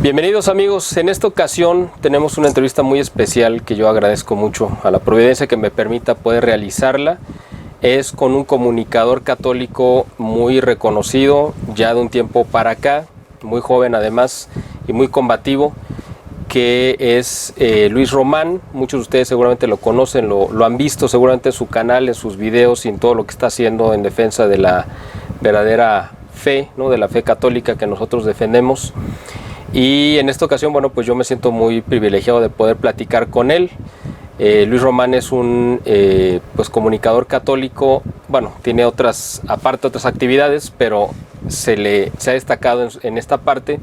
Bienvenidos amigos, en esta ocasión tenemos una entrevista muy especial que yo agradezco mucho a la providencia que me permita poder realizarla. Es con un comunicador católico muy reconocido ya de un tiempo para acá, muy joven además y muy combativo, que es Luis Román. Muchos de ustedes seguramente lo conocen, lo han visto seguramente en su canal, en sus videos y en todo lo que está haciendo en defensa de la verdadera fe, ¿no? De la fe católica que nosotros defendemos. Y en esta ocasión, bueno, pues yo me siento muy privilegiado de poder platicar con él. Luis Román es un pues comunicador católico, bueno, tiene aparte otras actividades, pero se ha destacado en esta parte.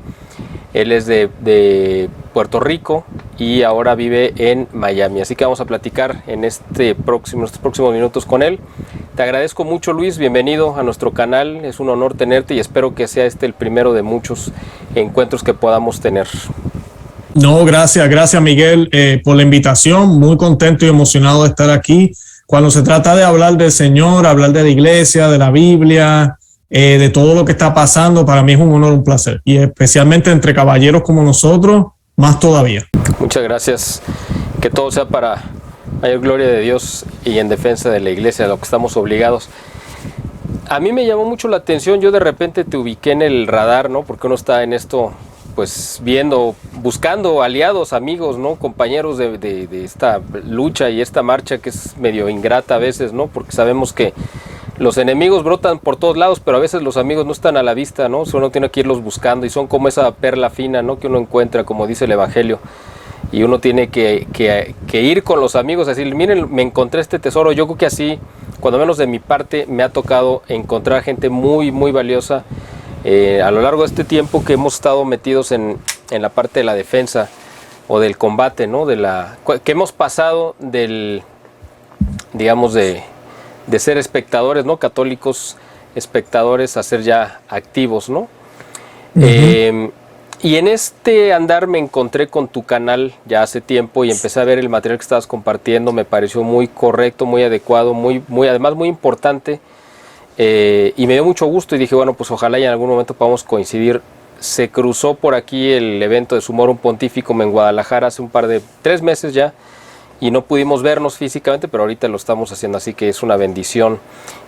Él es de Puerto Rico y ahora vive en Miami, así que vamos a platicar en estos próximos minutos con él. Te agradezco mucho, Luis, bienvenido a nuestro canal, es un honor tenerte y espero que sea el primero de muchos encuentros que podamos tener. No, gracias Miguel por la invitación, muy contento y emocionado de estar aquí. Cuando se trata de hablar del Señor, hablar de la iglesia, de la Biblia, de todo lo que está pasando, para mí es un honor, un placer, y especialmente entre caballeros como nosotros, más todavía. Muchas gracias, que todo sea para mayor gloria de Dios y en defensa de la iglesia, a lo que estamos obligados. A mí me llamó mucho la atención, yo de repente te ubiqué en el radar, ¿no? Porque uno está en esto, pues buscando aliados, amigos, ¿no? Compañeros de esta lucha y esta marcha que es medio ingrata a veces, ¿no? Porque sabemos que los enemigos brotan por todos lados, pero a veces los amigos no están a la vista, ¿no? Uno tiene que irlos buscando y son como esa perla fina, ¿no? Que uno encuentra, como dice el Evangelio. Y uno tiene que ir con los amigos, así, miren, me encontré este tesoro. Yo creo que así, cuando menos de mi parte, me ha tocado encontrar gente muy, muy valiosa a lo largo de este tiempo que hemos estado metidos en la parte de la defensa o del combate, ¿no? Que hemos pasado digamos, de ser espectadores, ¿no? Católicos espectadores a ser ya activos, ¿no? Uh-huh. Y en este andar me encontré con tu canal ya hace tiempo y empecé a ver el material que estabas compartiendo, me pareció muy correcto, muy adecuado, además muy importante, y me dio mucho gusto y dije, bueno, pues ojalá y en algún momento podamos coincidir. Se cruzó por aquí el evento de Sumorum Pontificum en Guadalajara hace 3 meses ya, y no pudimos vernos físicamente, pero ahorita lo estamos haciendo, así que es una bendición.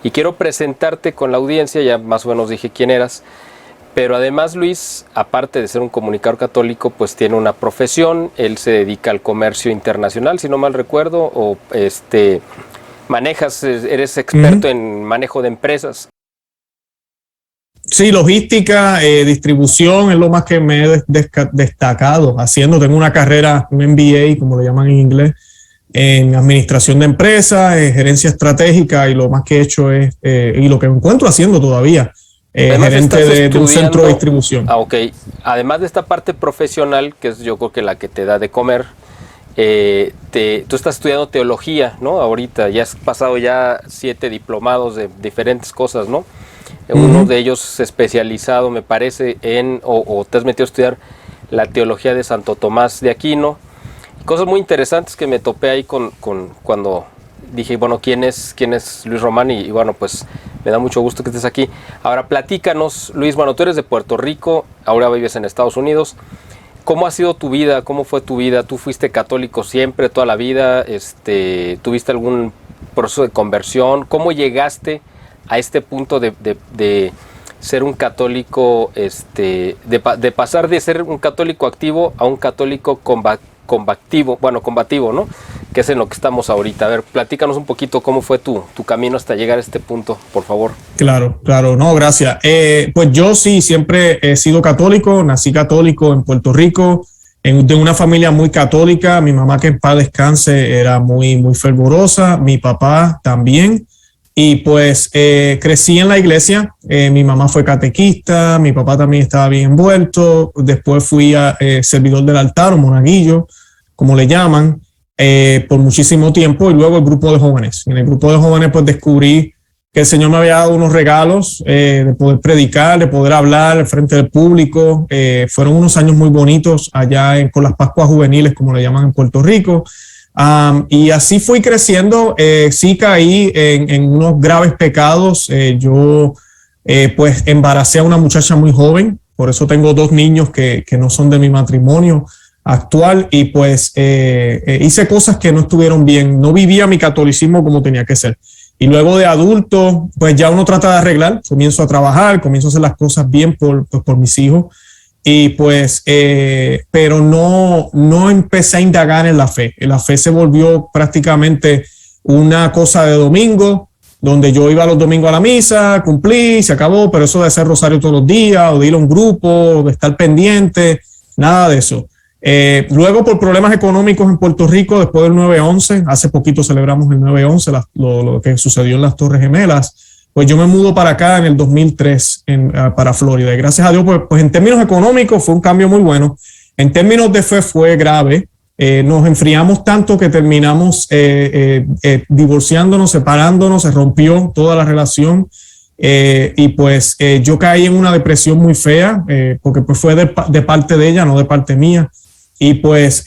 Y quiero presentarte con la audiencia, ya más o menos dije quién eras, pero además Luis, aparte de ser un comunicador católico, pues tiene una profesión, él se dedica al comercio internacional, si no mal recuerdo, o eres experto en manejo de empresas. Sí, logística, distribución es lo más que me he destacado haciendo. Tengo una carrera, un MBA, como le llaman en inglés, en administración de empresas, gerencia estratégica, y lo más que he hecho es, y lo que me encuentro haciendo todavía, gerente de un centro de distribución. Ok. Además de esta parte profesional, que es yo creo que la que te da de comer, tú estás estudiando teología, ¿no? Ahorita ya has pasado ya 7 diplomados de diferentes cosas, ¿no? Uh-huh. Uno de ellos especializado, me parece, o te has metido a estudiar la teología de Santo Tomás de Aquino. Cosas muy interesantes que me topé ahí cuando dije, bueno, ¿quién es Luis Román? Y bueno, pues me da mucho gusto que estés aquí. Ahora platícanos, Luis, bueno, tú eres de Puerto Rico, ahora vives en Estados Unidos. ¿Cómo ha sido tu vida? ¿Cómo fue tu vida? ¿Tú fuiste católico siempre, toda la vida? ¿Tuviste algún proceso de conversión? ¿Cómo llegaste a este punto de ser un católico, de pasar de ser un católico activo a un católico combativo, ¿no? Que es en lo que estamos ahorita. A ver, platícanos un poquito cómo fue tu camino hasta llegar a este punto, por favor. Claro, no, gracias. Pues yo sí, siempre he sido católico, nací católico en Puerto Rico, de una familia muy católica. Mi mamá, que en paz descanse, era muy, muy fervorosa, mi papá también. Y pues crecí en la iglesia, mi mamá fue catequista, mi papá también estaba bien envuelto, después fui servidor del altar o monaguillo, como le llaman, por muchísimo tiempo, y luego el grupo de jóvenes. En el grupo de jóvenes pues descubrí que el Señor me había dado unos regalos de poder predicar, de poder hablar al frente del público. Fueron unos años muy bonitos allá con las Pascuas Juveniles, como le llaman en Puerto Rico. Y así fui creciendo. Sí caí en unos graves pecados. Yo pues embaracé a una muchacha muy joven, por eso tengo 2 niños que no son de mi matrimonio actual, y pues hice cosas que no estuvieron bien, no vivía mi catolicismo como tenía que ser. Y luego de adulto, pues ya uno trata de arreglar, comienzo a trabajar, comienzo a hacer las cosas bien por mis hijos, y pues, pero no empecé a indagar en la fe. La fe se volvió prácticamente una cosa de domingo, donde yo iba los domingos a la misa, cumplí, se acabó, pero eso de hacer rosario todos los días, o de ir a un grupo, de estar pendiente, nada de eso. Luego, por problemas económicos en Puerto Rico, después del 9/11, hace poquito celebramos el 9/11, lo que sucedió en las Torres Gemelas, pues yo me mudo para acá en el 2003, para Florida. Y gracias a Dios, pues en términos económicos fue un cambio muy bueno. En términos de fe fue grave. Nos enfriamos tanto que terminamos divorciándonos, separándonos, se rompió toda la relación. Y pues yo caí en una depresión muy fea, porque pues fue de parte de ella, no de parte mía. Y pues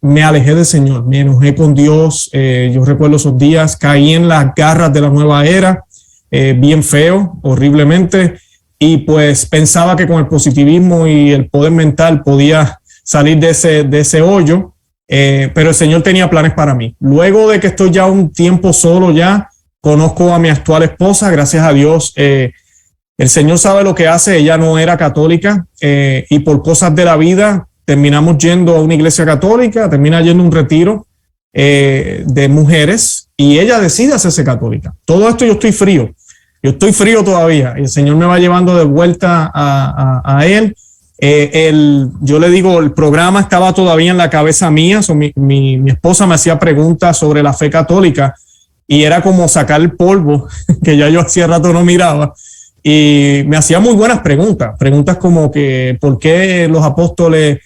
me alejé del Señor, me enojé con Dios. Yo recuerdo esos días, caí en las garras de la nueva era, bien feo, horriblemente. Y pues pensaba que con el positivismo y el poder mental podía salir de ese hoyo, pero el Señor tenía planes para mí. Luego de que estoy ya un tiempo solo ya, conozco a mi actual esposa, gracias a Dios. El Señor sabe lo que hace, ella no era católica, y por cosas de la vida terminamos yendo a una iglesia católica, termina yendo a un retiro de mujeres, y ella decide hacerse católica. Todo esto yo estoy frío todavía, y el Señor me va llevando de vuelta a Él. Yo le digo, el programa estaba todavía en la cabeza mía, mi esposa me hacía preguntas sobre la fe católica, y era como sacar el polvo que ya yo hacía rato no miraba, y me hacía muy buenas preguntas como que ¿por qué los apóstoles,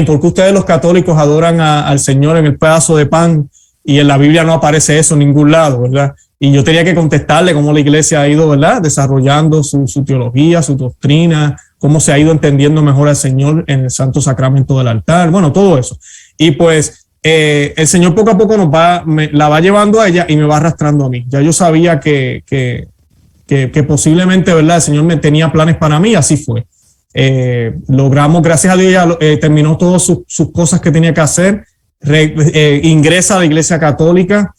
por qué ustedes los católicos adoran al Señor en el pedazo de pan y en la Biblia no aparece eso en ningún lado, ¿verdad? Y yo tenía que contestarle cómo la iglesia ha ido, ¿verdad?, desarrollando su teología, su doctrina, cómo se ha ido entendiendo mejor al Señor en el Santo Sacramento del altar, bueno, todo eso. Y pues el Señor poco a poco la va llevando a ella y me va arrastrando a mí. Ya yo sabía que posiblemente, ¿verdad?, el Señor me tenía planes para mí, así fue. Logramos, gracias a Dios, ella terminó todas sus cosas que tenía que hacer, ingresa a la iglesia católica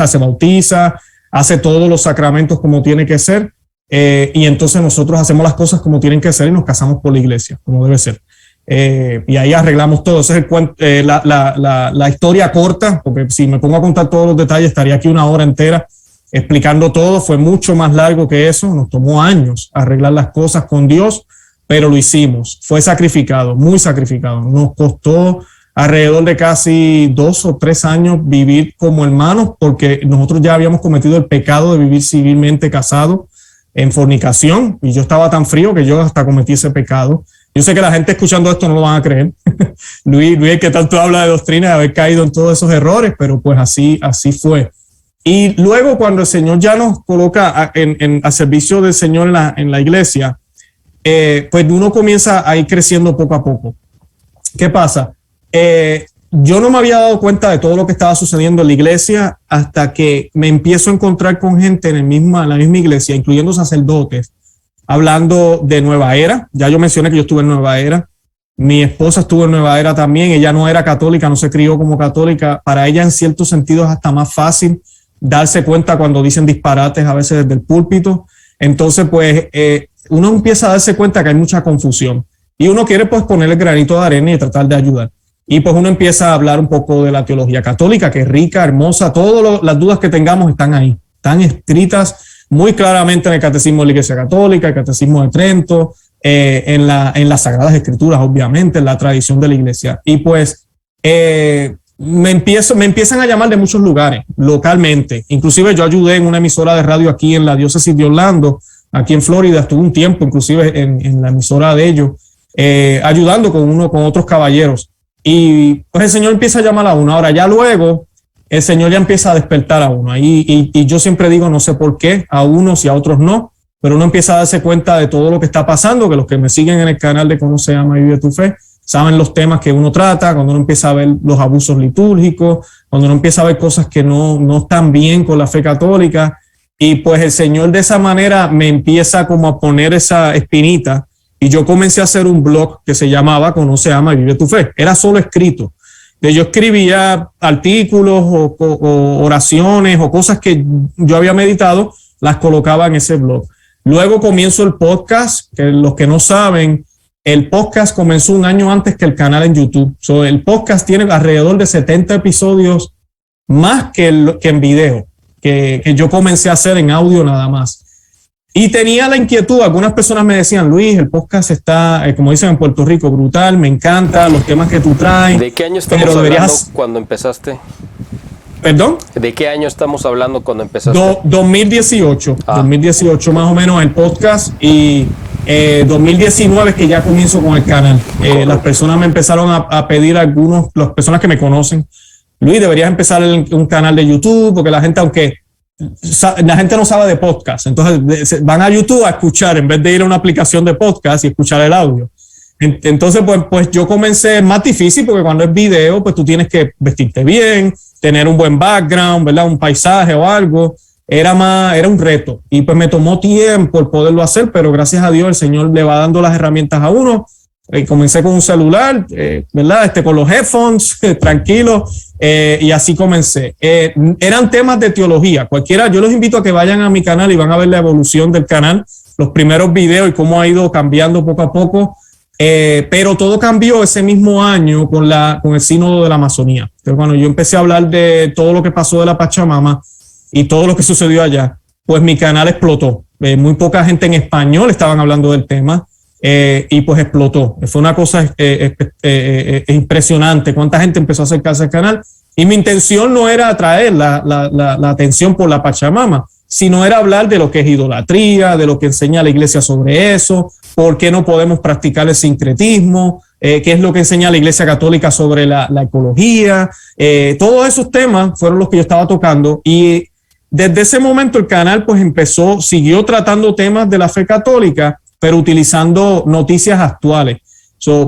se bautiza, hace todos los sacramentos como tiene que ser, y entonces nosotros hacemos las cosas como tienen que ser y nos casamos por la iglesia, como debe ser. Y ahí arreglamos todo. Ese es la historia corta, porque si me pongo a contar todos los detalles estaría aquí una hora entera explicando todo. Fue mucho más largo que eso, nos tomó años arreglar las cosas con Dios, pero lo hicimos. Fue sacrificado, muy sacrificado. Nos costó alrededor de casi 2 o 3 años vivir como hermanos, porque nosotros ya habíamos cometido el pecado de vivir civilmente casados en fornicación, y yo estaba tan frío que yo hasta cometí ese pecado. Yo sé que la gente escuchando esto no lo van a creer. Luis, que tanto habla de doctrina, de haber caído en todos esos errores, pero pues así fue. Y luego cuando el Señor ya nos coloca al servicio del Señor en la iglesia, pues uno comienza a ir creciendo poco a poco. ¿Qué pasa? Yo no me había dado cuenta de todo lo que estaba sucediendo en la iglesia hasta que me empiezo a encontrar con gente en la misma iglesia, incluyendo sacerdotes, hablando de Nueva Era. Ya yo mencioné que yo estuve en Nueva Era. Mi esposa estuvo en Nueva Era también. Ella no era católica, no se crió como católica. Para ella, en ciertos sentidos, es hasta más fácil darse cuenta cuando dicen disparates a veces desde el púlpito. Entonces, pues, uno empieza a darse cuenta que hay mucha confusión y uno quiere, pues, poner el granito de arena y tratar de ayudar. Y pues uno empieza a hablar un poco de la teología católica, que es rica, hermosa. Todas las dudas que tengamos están ahí, están escritas muy claramente en el Catecismo de la Iglesia Católica, el Catecismo de Trento, en las Sagradas Escrituras, obviamente, en la tradición de la Iglesia. Y pues me empiezan a llamar de muchos lugares, localmente. Inclusive yo ayudé en una emisora de radio aquí en la diócesis de Orlando, aquí en Florida. Estuve un tiempo, inclusive en la emisora de ellos, ayudando con otros caballeros. Y pues el Señor empieza a llamar a uno. Ahora ya luego el Señor ya empieza a despertar a uno. Y yo siempre digo, no sé por qué, a unos y a otros no, pero uno empieza a darse cuenta de todo lo que está pasando, que los que me siguen en el canal de Conoce, Ama y Vive tu Fe saben los temas que uno trata, cuando uno empieza a ver los abusos litúrgicos, cuando uno empieza a ver cosas que no están bien con la fe católica. Y pues el Señor de esa manera me empieza como a poner esa espinita y yo comencé a hacer un blog que se llamaba Conoce, Ama y Vive tu Fe. Era solo escrito. Yo escribía artículos o oraciones o cosas que yo había meditado, las colocaba en ese blog. Luego comienzo el podcast, que los que no saben, el podcast comenzó un año antes que el canal en YouTube. El podcast tiene alrededor de 70 episodios más que en video, que yo comencé a hacer en audio nada más. Y tenía la inquietud, algunas personas me decían, Luis, el podcast está, como dicen en Puerto Rico, brutal, me encanta los temas que tú traes. ¿De qué año estamos hablando cuando empezaste? ¿Perdón? ¿De qué año estamos hablando cuando empezaste? 2018, 2018 más o menos el podcast y 2019 es que ya comienzo con el canal. Las personas me empezaron a pedir, las personas que me conocen, Luis, deberías empezar un canal de YouTube, porque la gente, aunque la gente no sabe de podcast, entonces van a YouTube a escuchar en vez de ir a una aplicación de podcast y escuchar el audio. Entonces, pues yo comencé más difícil porque cuando es video, pues tú tienes que vestirte bien, tener un buen background, ¿verdad? Un paisaje o algo. Era un reto y pues me tomó tiempo el poderlo hacer, pero gracias a Dios el Señor le va dando las herramientas a uno. Comencé con un celular, ¿verdad? Con los headphones, tranquilo, y así comencé. Eran temas de teología. Yo los invito a que vayan a mi canal y van a ver la evolución del canal, los primeros videos y cómo ha ido cambiando poco a poco. Pero todo cambió ese mismo año con el sínodo de la Amazonía. Entonces, cuando yo empecé a hablar de todo lo que pasó de la Pachamama y todo lo que sucedió allá, pues mi canal explotó. Muy poca gente en español estaban hablando del tema. Y pues explotó. Fue una cosa impresionante cuánta gente empezó a acercarse al canal y mi intención no era atraer la atención por la Pachamama, sino era hablar de lo que es idolatría, de lo que enseña la iglesia sobre eso, por qué no podemos practicar el sincretismo, qué es lo que enseña la iglesia católica sobre la ecología. Todos esos temas fueron los que yo estaba tocando y desde ese momento el canal pues siguió tratando temas de la fe católica, pero utilizando noticias actuales.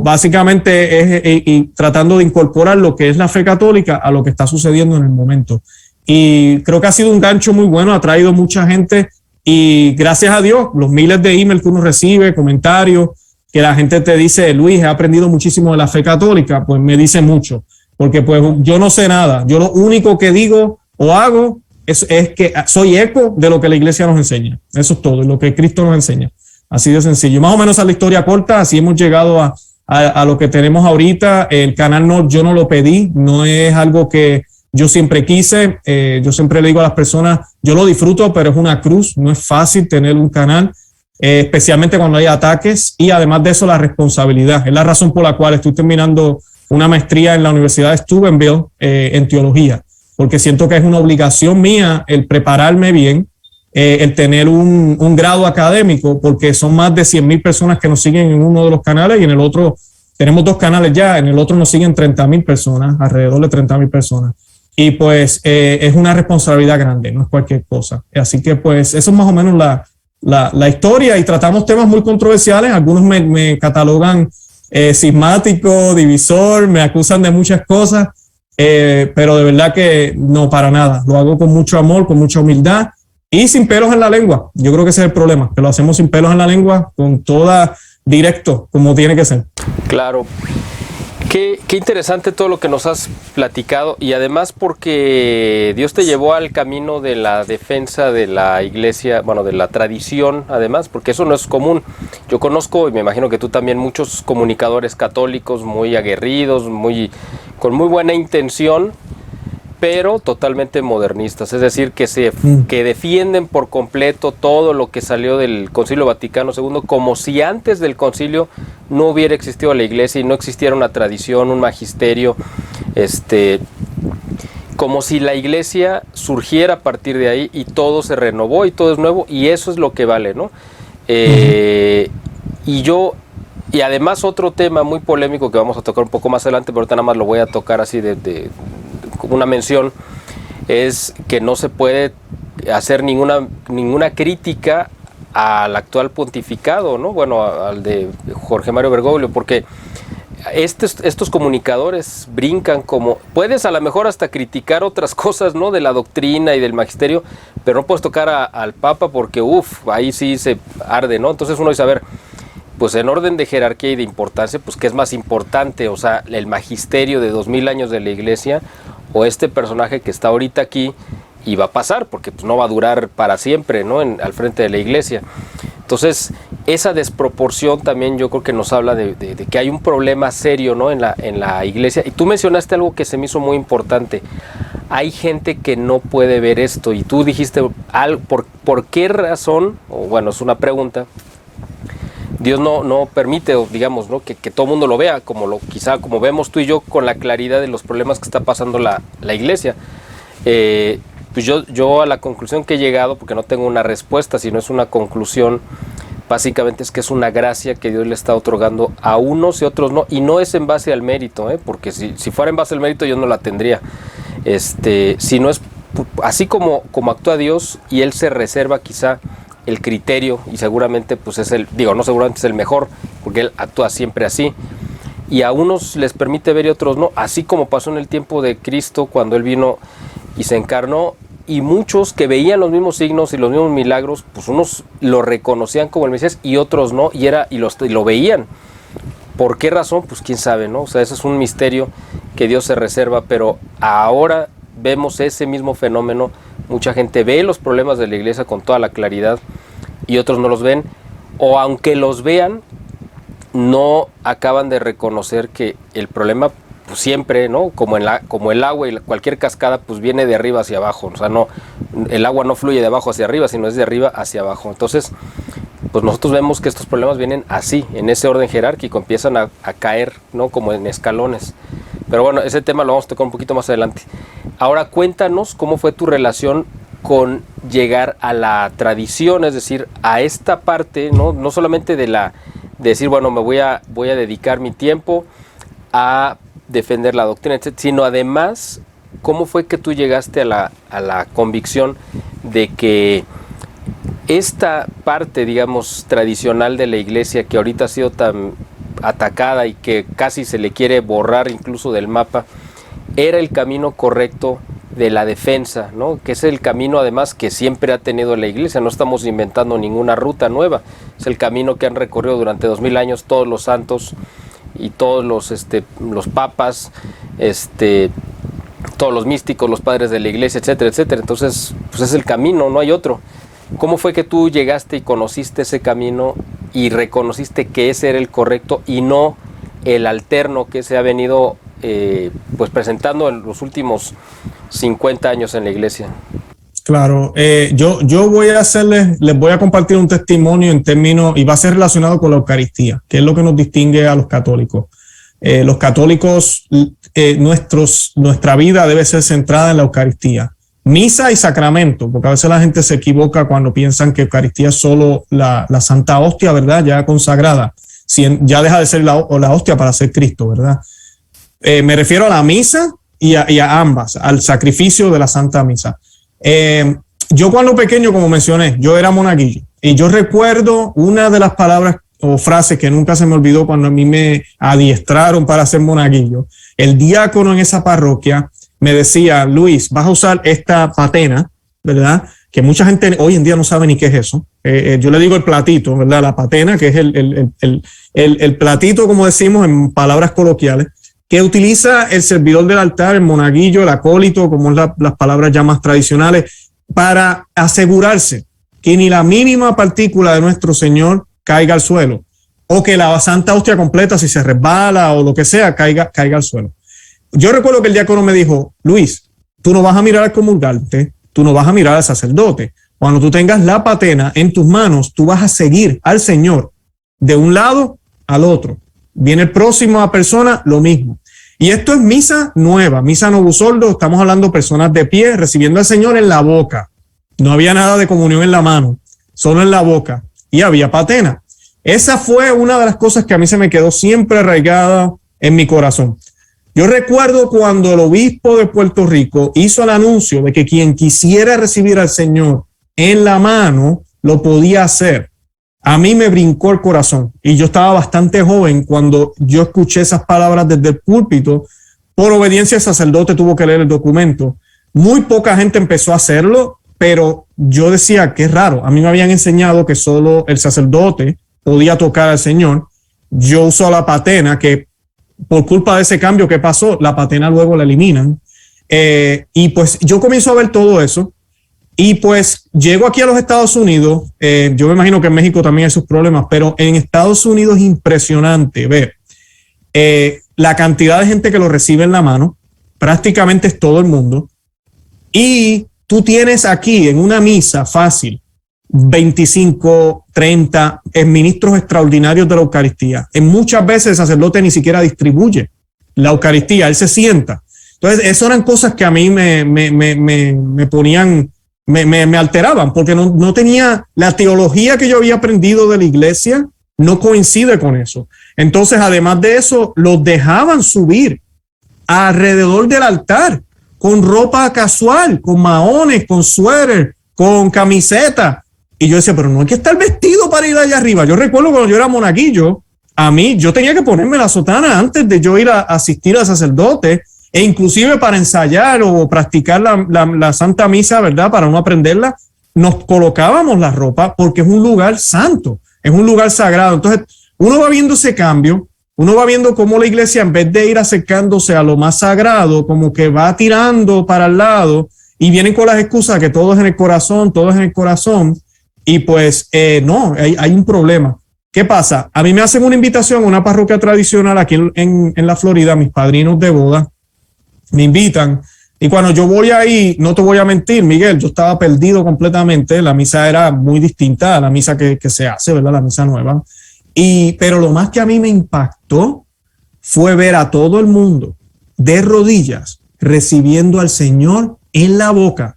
Básicamente y tratando de incorporar lo que es la fe católica a lo que está sucediendo en el momento. Y creo que ha sido un gancho muy bueno, ha traído mucha gente y gracias a Dios, los miles de emails que uno recibe, comentarios, que la gente te dice, Luis, he aprendido muchísimo de la fe católica, pues me dice mucho, porque pues yo no sé nada. Yo lo único que digo o hago es que soy eco de lo que la iglesia nos enseña. Eso es todo, lo que Cristo nos enseña. Así de sencillo. Más o menos a la historia corta, así hemos llegado a lo que tenemos ahorita. El canal yo no lo pedí, no es algo que yo siempre quise. Yo siempre le digo a las personas, yo lo disfruto, pero es una cruz, no es fácil tener un canal, especialmente cuando hay ataques y además de eso la responsabilidad. Es la razón por la cual estoy terminando una maestría en la Universidad de Steubenville en teología, porque siento que es una obligación mía el prepararme bien, el tener un grado académico, porque son más de 100,000 personas que nos siguen en uno de los canales y en el otro, tenemos 2 canales ya, en el otro nos siguen 30,000 personas, alrededor de 30,000 personas. Y pues es una responsabilidad grande, no es cualquier cosa. Así que pues eso es más o menos la historia y tratamos temas muy controversiales. Algunos me catalogan cismático, divisor, me acusan de muchas cosas, pero de verdad que no, para nada. Lo hago con mucho amor, con mucha humildad. Y sin pelos en la lengua. Yo creo que ese es el problema, que lo hacemos sin pelos en la lengua, con toda directo, como tiene que ser. Claro. Qué interesante todo lo que nos has platicado y además porque Dios te llevó al camino de la defensa de la iglesia, bueno, de la tradición además, porque eso no es común. Yo conozco, y me imagino que tú también, muchos comunicadores católicos muy aguerridos, con muy buena intención, pero totalmente modernistas, es decir, que defienden por completo todo lo que salió del Concilio Vaticano II, como si antes del concilio no hubiera existido la iglesia y no existiera una tradición, un magisterio, como si la iglesia surgiera a partir de ahí y todo se renovó y todo es nuevo y eso es lo que vale, ¿no? Y además otro tema muy polémico que vamos a tocar un poco más adelante, pero ahorita nada más lo voy a tocar así una mención, es que no se puede hacer ninguna crítica al actual pontificado, ¿no? Bueno, al de Jorge Mario Bergoglio, porque estos comunicadores brincan como, puedes a lo mejor hasta criticar otras cosas, ¿no? De la doctrina y del magisterio, pero no puedes tocar al Papa porque, ahí sí se arde, ¿no? Entonces uno dice, a ver, pues en orden de jerarquía y de importancia, pues ¿qué es más importante? O sea, el magisterio de 2000 años de la Iglesia o este personaje que está ahorita aquí y va a pasar, porque pues no va a durar para siempre, ¿no? Al frente de la Iglesia. Entonces, esa desproporción también yo creo que nos habla de que hay un problema serio, ¿no? en la Iglesia. Y tú mencionaste algo que se me hizo muy importante. Hay gente que no puede ver esto y tú dijiste, ¿por qué razón? O bueno, es una pregunta. Dios no permite, digamos, ¿no? que todo el mundo lo vea, quizá como vemos tú y yo, con la claridad de los problemas que está pasando la Iglesia. Pues yo a la conclusión que he llegado, porque no tengo una respuesta, sino es una conclusión, básicamente es que es una gracia que Dios le está otorgando a unos y otros no, y no es en base al mérito, porque si fuera en base al mérito yo no la tendría, sino es así como actúa Dios, y Él se reserva quizá el criterio, y seguramente pues es no seguramente es el mejor, porque Él actúa siempre así, y a unos les permite ver y otros no, así como pasó en el tiempo de Cristo cuando Él vino y se encarnó, y muchos que veían los mismos signos y los mismos milagros, pues unos lo reconocían como el Mesías y otros no, y lo veían. ¿Por qué razón? Pues quién sabe, ¿no? O sea, ese es un misterio que Dios se reserva, pero ahora vemos ese mismo fenómeno. Mucha gente ve los problemas de la Iglesia con toda la claridad y otros no los ven, o aunque los vean, no acaban de reconocer que el problema pues siempre, ¿no? Como el agua y cualquier cascada, pues viene de arriba hacia abajo. O sea, el agua no fluye de abajo hacia arriba, sino es de arriba hacia abajo. Entonces, pues nosotros vemos que estos problemas vienen así, en ese orden jerárquico, empiezan a caer, ¿no? Como en escalones. Pero bueno, ese tema lo vamos a tocar un poquito más adelante. Ahora cuéntanos cómo fue tu relación con llegar a la tradición, es decir, a esta parte, no solamente de decir, bueno, me voy a dedicar mi tiempo a defender la doctrina, etc., sino además, ¿cómo fue que tú llegaste a la convicción de que esta parte, digamos, tradicional de la Iglesia, que ahorita ha sido tan atacada y que casi se le quiere borrar incluso del mapa, era el camino correcto de la defensa, ¿no? Que es el camino además que siempre ha tenido la Iglesia? No estamos inventando ninguna ruta nueva, es el camino que han recorrido durante 2000 años todos los santos y todos los papas, todos los místicos, los padres de la Iglesia, etcétera, etcétera. Entonces, pues es el camino, no hay otro. ¿Cómo fue que tú llegaste y conociste ese camino y reconociste que ese era el correcto y no el alterno que se ha venido pues presentando en los últimos 50 años en la Iglesia? Claro, yo les voy a compartir un testimonio en términos, y va a ser relacionado con la Eucaristía, que es lo que nos distingue a los católicos. Los católicos, nuestra vida debe ser centrada en la Eucaristía. Misa y sacramento, porque a veces la gente se equivoca cuando piensan que Eucaristía es solo la Santa Hostia, ¿verdad? Ya consagrada. Ya deja de ser la hostia para ser Cristo, ¿verdad? Me refiero a la misa y a ambas, al sacrificio de la Santa Misa. Yo cuando pequeño, como mencioné, yo era monaguillo, y yo recuerdo una de las palabras o frases que nunca se me olvidó cuando a mí me adiestraron para ser monaguillo. El diácono en esa parroquia me decía: Luis, vas a usar esta patena, ¿verdad? Que mucha gente hoy en día no sabe ni qué es eso. Yo le digo el platito, ¿verdad? La patena, que es el platito, como decimos en palabras coloquiales, que utiliza el servidor del altar, el monaguillo, el acólito, como las palabras ya más tradicionales, para asegurarse que ni la mínima partícula de nuestro Señor caiga al suelo, o que la Santa Hostia completa, si se resbala o lo que sea, caiga al suelo. Yo recuerdo que el diácono me dijo: Luis, tú no vas a mirar al comulgante, tú no vas a mirar al sacerdote. Cuando tú tengas la patena en tus manos, tú vas a seguir al Señor de un lado al otro. Viene el próximo persona, lo mismo. Y esto es misa nueva, misa novusoldo. Estamos hablando de personas de pie recibiendo al Señor en la boca. No había nada de comunión en la mano, solo en la boca. Y había patena. Esa fue una de las cosas que a mí se me quedó siempre arraigada en mi corazón. Yo recuerdo cuando el obispo de Puerto Rico hizo el anuncio de que quien quisiera recibir al Señor en la mano lo podía hacer. a mí me brincó el corazón y yo estaba bastante joven cuando yo escuché esas palabras desde el púlpito. Por obediencia el sacerdote tuvo que leer el documento. Muy poca gente empezó a hacerlo, pero yo decía que es raro. A mí me habían enseñado que solo el sacerdote podía tocar al Señor. Yo uso la patena, que por culpa de ese cambio que pasó, la patena luego la eliminan. Y pues yo comienzo a ver todo eso. Y pues llego aquí a los Estados Unidos. Yo me imagino que en México también hay sus problemas, pero en Estados Unidos es impresionante ver la cantidad de gente que lo recibe en la mano. Prácticamente es todo el mundo. Y tú tienes aquí en una misa fácil 25, 30 ministros extraordinarios de la Eucaristía. En muchas veces el sacerdote ni siquiera distribuye la Eucaristía, él se sienta. Entonces, esas eran cosas que a mí me ponían, me alteraban, porque no tenía la teología que yo había aprendido de la iglesia, no coincide con eso. Entonces, además de eso, los dejaban subir alrededor del altar con ropa casual, con maones, con suéter, con camiseta. Y yo decía, pero no hay que estar vestido para ir allá arriba. Yo recuerdo cuando yo era monaguillo, yo tenía que ponerme la sotana antes de yo ir a asistir al sacerdote, e inclusive para ensayar o practicar la Santa Misa, ¿verdad? Para no aprenderla, nos colocábamos la ropa porque es un lugar santo, es un lugar sagrado. Entonces, uno va viendo ese cambio, uno va viendo cómo la iglesia, en vez de ir acercándose a lo más sagrado, como que va tirando para el lado y vienen con las excusas que todo es en el corazón, todo es en el corazón. Y pues no, hay un problema. ¿Qué pasa? A mí me hacen una invitación a una parroquia tradicional aquí en la Florida, mis padrinos de boda me invitan. Y cuando yo voy ahí, no te voy a mentir, Miguel, yo estaba perdido completamente. La misa era muy distinta a la misa que se hace, ¿verdad? La misa nueva. Pero lo más que a mí me impactó fue ver a todo el mundo de rodillas recibiendo al Señor en la boca,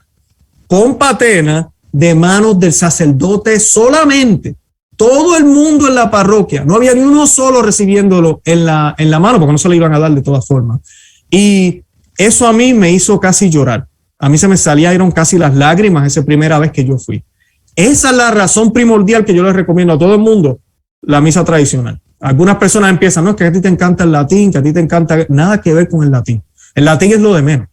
con patena, de manos del sacerdote solamente. Todo el mundo en la parroquia, no había ni uno solo recibiéndolo en la mano, porque no se le iban a dar de todas formas. Y eso a mí me hizo casi llorar. A mí se me salieron casi las lágrimas esa primera vez que yo fui. Esa es la razón primordial que yo les recomiendo a todo el mundo, la misa tradicional. Algunas personas empiezan, no, es que a ti te encanta el latín, que a ti te encanta, nada que ver con el latín. El latín es lo de menos.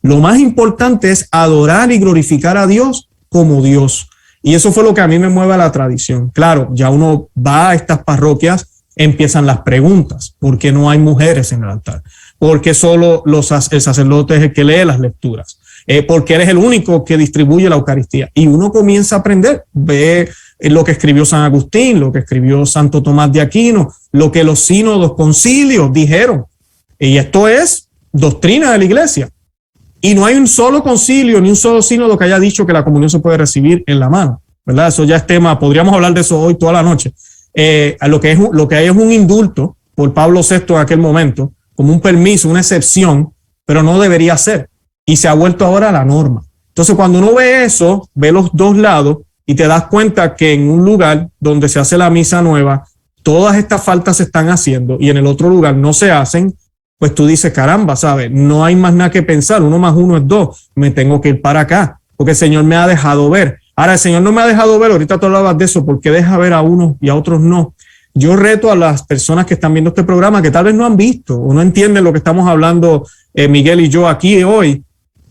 Lo más importante es adorar y glorificar a Dios como Dios. Y eso fue lo que a mí me mueve a la tradición. Claro, ya uno va a estas parroquias, empiezan las preguntas. ¿Por qué no hay mujeres en el altar? ¿Por qué solo el sacerdote es el que lee las lecturas? ¿Por qué eres el único que distribuye la Eucaristía? Y uno comienza a aprender, ve lo que escribió San Agustín, lo que escribió Santo Tomás de Aquino, lo que los sínodos, concilios dijeron. Y esto es doctrina de la iglesia. Y no hay un solo concilio ni un solo sínodo que haya dicho que la comunión se puede recibir en la mano, ¿verdad? Eso ya es tema, podríamos hablar de eso hoy toda la noche. Lo que hay es un indulto por Pablo VI en aquel momento, como un permiso, una excepción, pero no debería ser. Y se ha vuelto ahora la norma. Entonces, cuando uno ve eso, ve los dos lados y te das cuenta que en un lugar donde se hace la misa nueva, todas estas faltas se están haciendo y en el otro lugar no se hacen, pues tú dices, caramba, ¿sabes? No hay más nada que pensar, 1 más 1 es 2, me tengo que ir para acá, porque el Señor me ha dejado ver. Ahora, el Señor no me ha dejado ver, ahorita tú hablabas de eso, porque deja ver a unos y a otros no. Yo reto a las personas que están viendo este programa que tal vez no han visto o no entienden lo que estamos hablando Miguel y yo aquí hoy,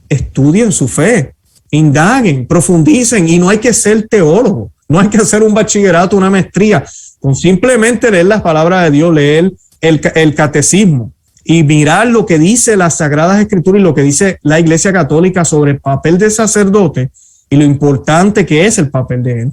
estudien su fe, indaguen, profundicen y no hay que ser teólogo, no hay que hacer un bachillerato, una maestría, con simplemente leer las palabras de Dios, leer el catecismo y mirar lo que dice las Sagradas Escrituras y lo que dice la Iglesia Católica sobre el papel del sacerdote y lo importante que es el papel de él,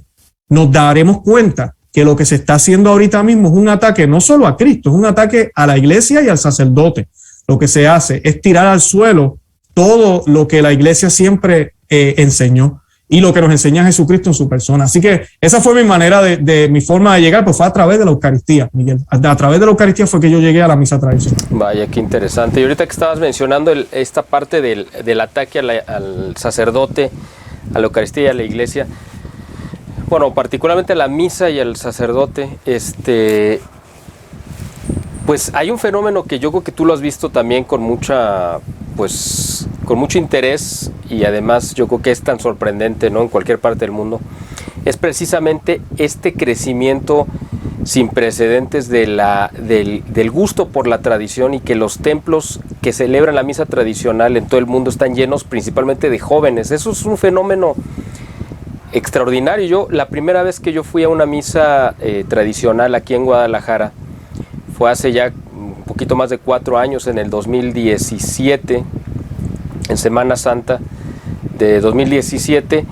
nos daremos cuenta que lo que se está haciendo ahorita mismo es un ataque no solo a Cristo, es un ataque a la iglesia y al sacerdote. Lo que se hace es tirar al suelo todo lo que la iglesia siempre enseñó y lo que nos enseña Jesucristo en su persona. Así que esa fue mi manera mi forma de llegar, pues fue a través de la Eucaristía, Miguel. A través de la Eucaristía fue que yo llegué a la misa tradicional. Vaya, qué interesante. Y ahorita que estabas mencionando esta parte del ataque al sacerdote, a la Eucaristía y a la iglesia, bueno, particularmente a la misa y al sacerdote, pues hay un fenómeno que yo creo que tú lo has visto también con mucho interés y además yo creo que es tan sorprendente, ¿no? En cualquier parte del mundo, es precisamente este crecimiento sin precedentes del gusto por la tradición, y que los templos que celebran la misa tradicional en todo el mundo están llenos principalmente de jóvenes. Eso es un fenómeno extraordinario. La primera vez que yo fui a una misa tradicional aquí en Guadalajara fue hace ya un poquito más de 4 años, en el 2017, en Semana Santa de 2017,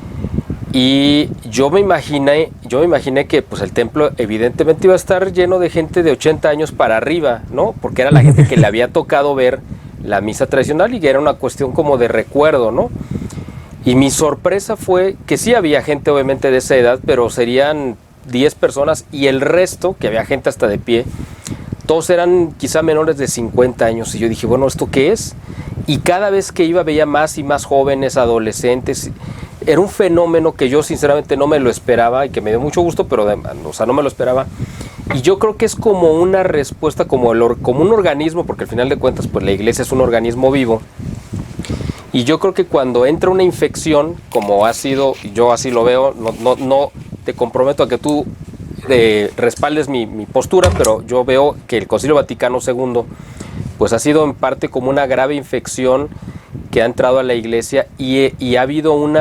y yo me imaginé que pues el templo evidentemente iba a estar lleno de gente de 80 años para arriba, ¿no? Porque era la gente que le había tocado ver la misa tradicional y que era una cuestión como de recuerdo, ¿no? Y mi sorpresa fue que sí había gente obviamente de esa edad, pero serían 10 personas, y el resto, que había gente hasta de pie, todos eran quizá menores de 50 años. Y yo dije, bueno, ¿esto qué es? Y cada vez que iba veía más y más jóvenes, adolescentes. Era un fenómeno que yo sinceramente no me lo esperaba y que me dio mucho gusto, pero no me lo esperaba. Y yo creo que es como una respuesta, como un organismo, porque al final de cuentas pues la iglesia es un organismo vivo. Y yo creo que cuando entra una infección, como ha sido, yo así lo veo, no te comprometo a que tú respaldes mi postura, pero yo veo que el Concilio Vaticano II pues ha sido en parte como una grave infección que ha entrado a la iglesia, y ha habido un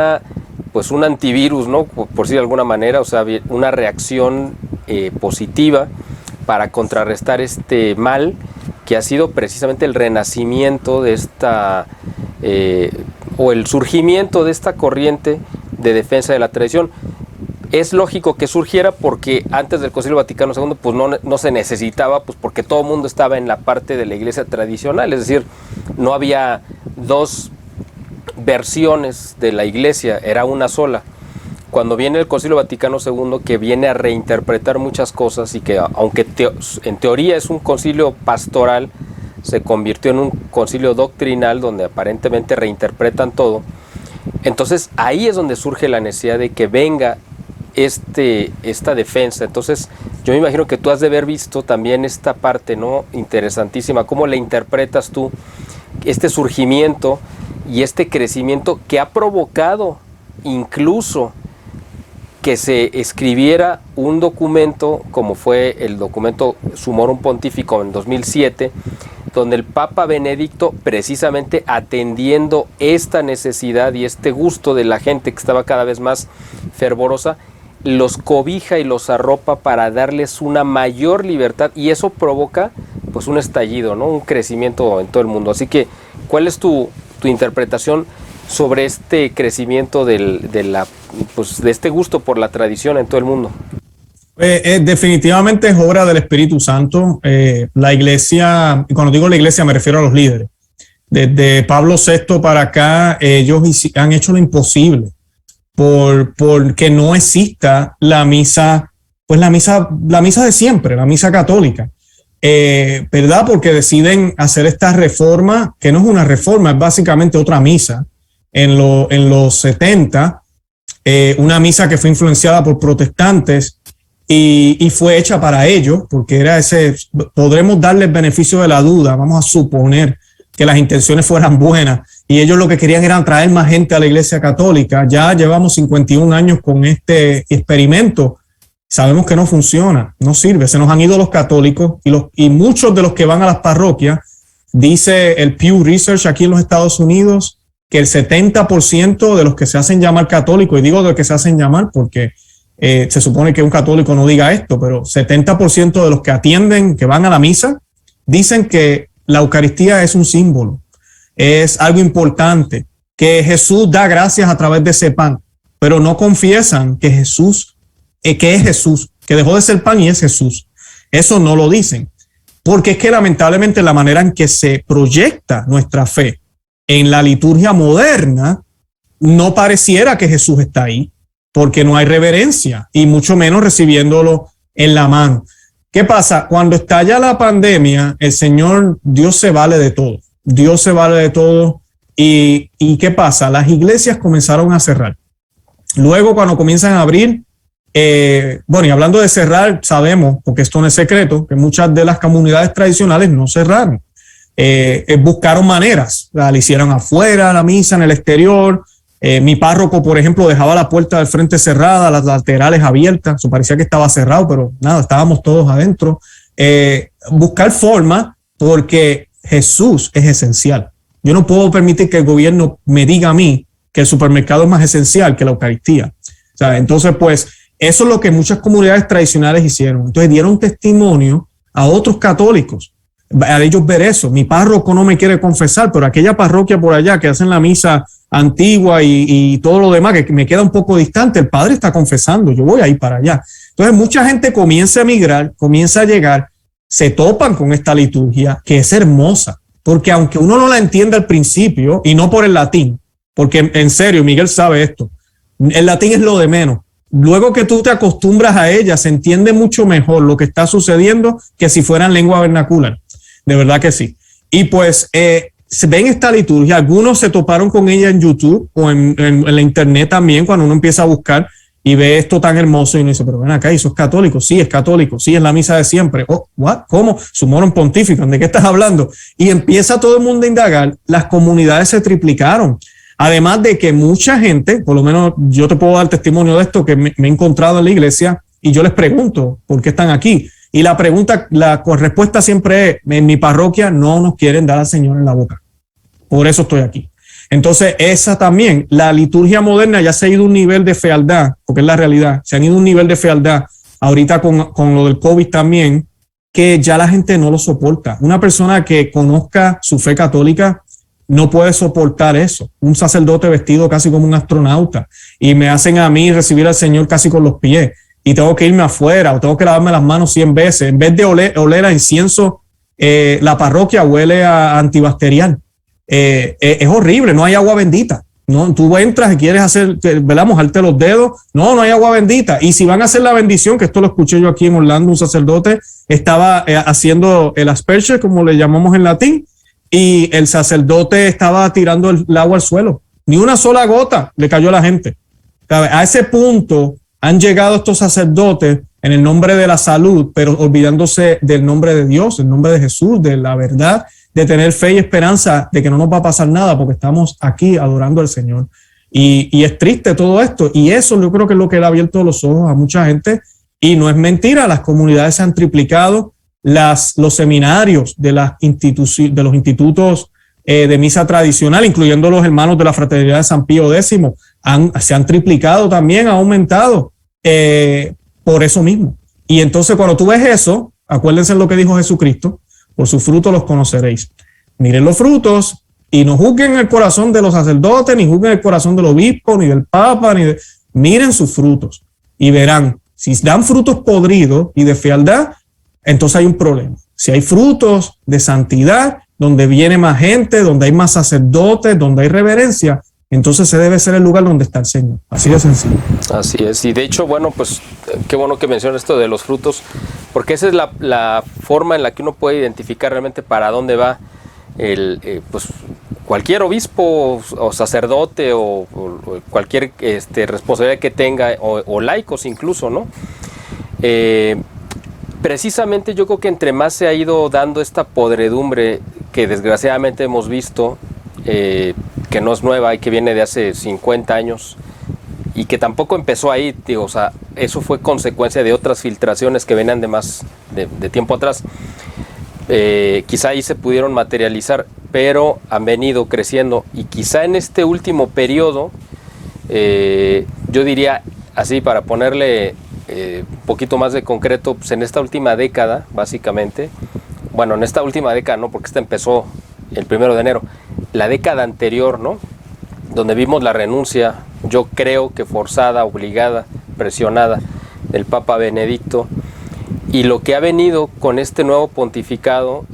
antivirus, ¿no? Por decir de alguna manera, o sea, una reacción positiva para contrarrestar este mal, que ha sido precisamente el renacimiento de o el surgimiento de esta corriente de defensa de la tradición. Es lógico que surgiera porque antes del Concilio Vaticano II pues no se necesitaba, pues porque todo el mundo estaba en la parte de la iglesia tradicional, es decir, no había dos versiones de la iglesia, era una sola. Cuando viene el Concilio Vaticano II, que viene a reinterpretar muchas cosas, y que aunque en teoría es un concilio pastoral, se convirtió en un concilio doctrinal donde aparentemente reinterpretan todo. Entonces ahí es donde surge la necesidad de que venga esta defensa. Entonces yo me imagino que tú has de haber visto también esta parte, ¿no? Interesantísima. ¿Cómo le interpretas tú este surgimiento y este crecimiento que ha provocado incluso que se escribiera un documento como fue el documento Summorum Pontificum en 2007, donde el Papa Benedicto, precisamente atendiendo esta necesidad y este gusto de la gente que estaba cada vez más fervorosa, los cobija y los arropa para darles una mayor libertad, y eso provoca pues un estallido, ¿no? Un crecimiento en todo el mundo. Así que, ¿cuál es tu interpretación sobre este crecimiento de este gusto por la tradición en todo el mundo? Definitivamente es obra del Espíritu Santo. La iglesia, y cuando digo la iglesia me refiero a los líderes, desde Pablo VI para acá, ellos han hecho lo imposible por que no exista la misa, pues la misa de siempre, la misa católica. ¿Verdad? Porque deciden hacer esta reforma, que no es una reforma, es básicamente otra misa, en los 70, una misa que fue influenciada por protestantes y fue hecha para ellos, porque era podremos darle el beneficio de la duda, vamos a suponer que las intenciones fueran buenas, y ellos lo que querían era traer más gente a la iglesia católica. Ya llevamos 51 años con este experimento. Sabemos que no funciona, no sirve. Se nos han ido los católicos y muchos de los que van a las parroquias, dice el Pew Research aquí en los Estados Unidos, que el 70% de los que se hacen llamar católicos, y digo de los que se hacen llamar porque se supone que un católico no diga esto, pero 70% de los que atienden, que van a la misa, dicen que la Eucaristía es un símbolo, es algo importante, que Jesús da gracias a través de ese pan, pero no confiesan que Jesús, que es Jesús, que dejó de ser pan y es Jesús. Eso no lo dicen, porque es que lamentablemente la manera en que se proyecta nuestra fe en la liturgia moderna, no pareciera que Jesús está ahí, porque no hay reverencia, y mucho menos recibiéndolo en la mano. ¿Qué pasa? Cuando estalla la pandemia, el Señor, Dios se vale de todo. Dios se vale de todo. ¿Y qué pasa? Las iglesias comenzaron a cerrar. Luego, cuando comienzan a abrir, bueno, y hablando de cerrar, sabemos, porque esto no es secreto, que muchas de las comunidades tradicionales no cerraron. Buscaron maneras, la hicieron afuera, la misa en el exterior, Mi párroco, por ejemplo, dejaba la puerta del frente cerrada, las laterales abiertas. Eso parecía que estaba cerrado, pero nada, estábamos todos adentro. Buscar forma, porque Jesús es esencial. Yo no puedo permitir que el gobierno me diga a mí que el supermercado es más esencial que la Eucaristía. O sea, entonces, pues, eso es lo que muchas comunidades tradicionales hicieron. Entonces, dieron testimonio a otros católicos, a ellos ver eso. Mi párroco no me quiere confesar, pero aquella parroquia por allá que hacen la misa antigua y todo lo demás, que me queda un poco distante, el padre está confesando, yo voy a ir para allá. Entonces, mucha gente comienza a migrar, comienza a llegar, se topan con esta liturgia que es hermosa, porque aunque uno no la entienda al principio, y no por el latín, porque en serio, Miguel sabe esto, el latín es lo de menos. Luego que tú te acostumbras a ella, se entiende mucho mejor lo que está sucediendo que si fuera en lengua vernacular. De verdad que sí. Y pues se ven esta liturgia, algunos se toparon con ella en YouTube o en la internet también, cuando uno empieza a buscar y ve esto tan hermoso y uno dice, pero ven acá, ¿y eso es católico? Sí, es católico, sí, es la misa de siempre. Oh, ¿what? ¿Cómo? Sumorum pontificum, ¿de qué estás hablando? Y empieza todo el mundo a indagar, las comunidades se triplicaron. Además de que mucha gente, por lo menos yo te puedo dar testimonio de esto, que me he encontrado en la iglesia y yo les pregunto, ¿por qué están aquí? Y la respuesta siempre es, en mi parroquia no nos quieren dar al Señor en la boca. Por eso estoy aquí. Entonces, esa también, la liturgia moderna ya se ha ido a un nivel de fealdad, porque es la realidad, se han ido a un nivel de fealdad, ahorita con lo del COVID también, que ya la gente no lo soporta. Una persona que conozca su fe católica no puede soportar eso. Un sacerdote vestido casi como un astronauta y me hacen a mí recibir al Señor casi con los pies y tengo que irme afuera o tengo que lavarme las manos 100 veces. En vez de oler a incienso, la parroquia huele a antibacterial. Es horrible, no hay agua bendita. No, tú entras y quieres mojarte los dedos. No hay agua bendita. Y si van a hacer la bendición, que esto lo escuché yo aquí en Orlando, un sacerdote estaba haciendo el asperge, como le llamamos en latín, y el sacerdote estaba tirando el agua al suelo. Ni una sola gota le cayó a la gente. A ese punto han llegado estos sacerdotes en el nombre de la salud, pero olvidándose del nombre de Dios, el nombre de Jesús, de la verdad, de tener fe y esperanza de que no nos va a pasar nada porque estamos aquí adorando al Señor. Y es triste todo esto. Y eso yo creo que es lo que le ha abierto los ojos a mucha gente. Y no es mentira, las comunidades se han triplicado. Los seminarios de los institutos de misa tradicional, incluyendo los hermanos de la Fraternidad de San Pío X, se han triplicado también, han aumentado por eso mismo. Y entonces cuando tú ves eso, acuérdense lo que dijo Jesucristo, por sus frutos los conoceréis. Miren los frutos y no juzguen el corazón de los sacerdotes, ni juzguen el corazón del obispo, ni del papa, miren sus frutos y verán, si dan frutos podridos y de fealdad, entonces hay un problema. Si hay frutos de santidad, donde viene más gente, donde hay más sacerdotes, donde hay reverencia, entonces ese debe ser el lugar donde está el Señor. Así de sencillo. Así es. Y de hecho, bueno, pues qué bueno que mencionas esto de los frutos, porque esa es la forma en la que uno puede identificar realmente para dónde va pues cualquier obispo o sacerdote o cualquier responsabilidad que tenga, o laicos incluso, ¿no? Precisamente yo creo que entre más se ha ido dando esta podredumbre que desgraciadamente hemos visto, que no es nueva y que viene de hace 50 años y que tampoco empezó ahí, digo, o sea, eso fue consecuencia de otras filtraciones que venían de tiempo atrás. Quizá ahí se pudieron materializar, pero han venido creciendo y quizá en este último periodo, yo diría así para ponerle un poquito más de concreto, pues en esta última década, básicamente, bueno, en esta última década no, porque esta empezó el 1 de enero, la década anterior, ¿no? Donde vimos la renuncia, yo creo que forzada, obligada, presionada, del Papa Benedicto, y lo que ha venido con este nuevo pontificado,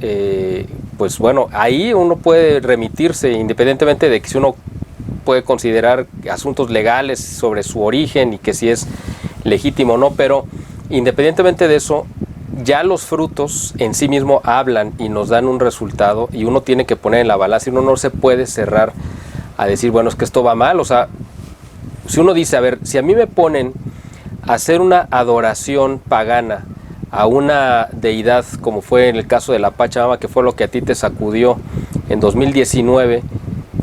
pues bueno, ahí uno puede remitirse, independientemente de que si uno puede considerar asuntos legales sobre su origen y que si es legítimo o no, pero independientemente de eso, ya los frutos en sí mismo hablan y nos dan un resultado y uno tiene que poner en la balanza y uno no se puede cerrar a decir, bueno, es que esto va mal. O sea, si uno dice, a ver, si a mí me ponen a hacer una adoración pagana a una deidad, como fue en el caso de la Pachamama, que fue lo que a ti te sacudió en 2019,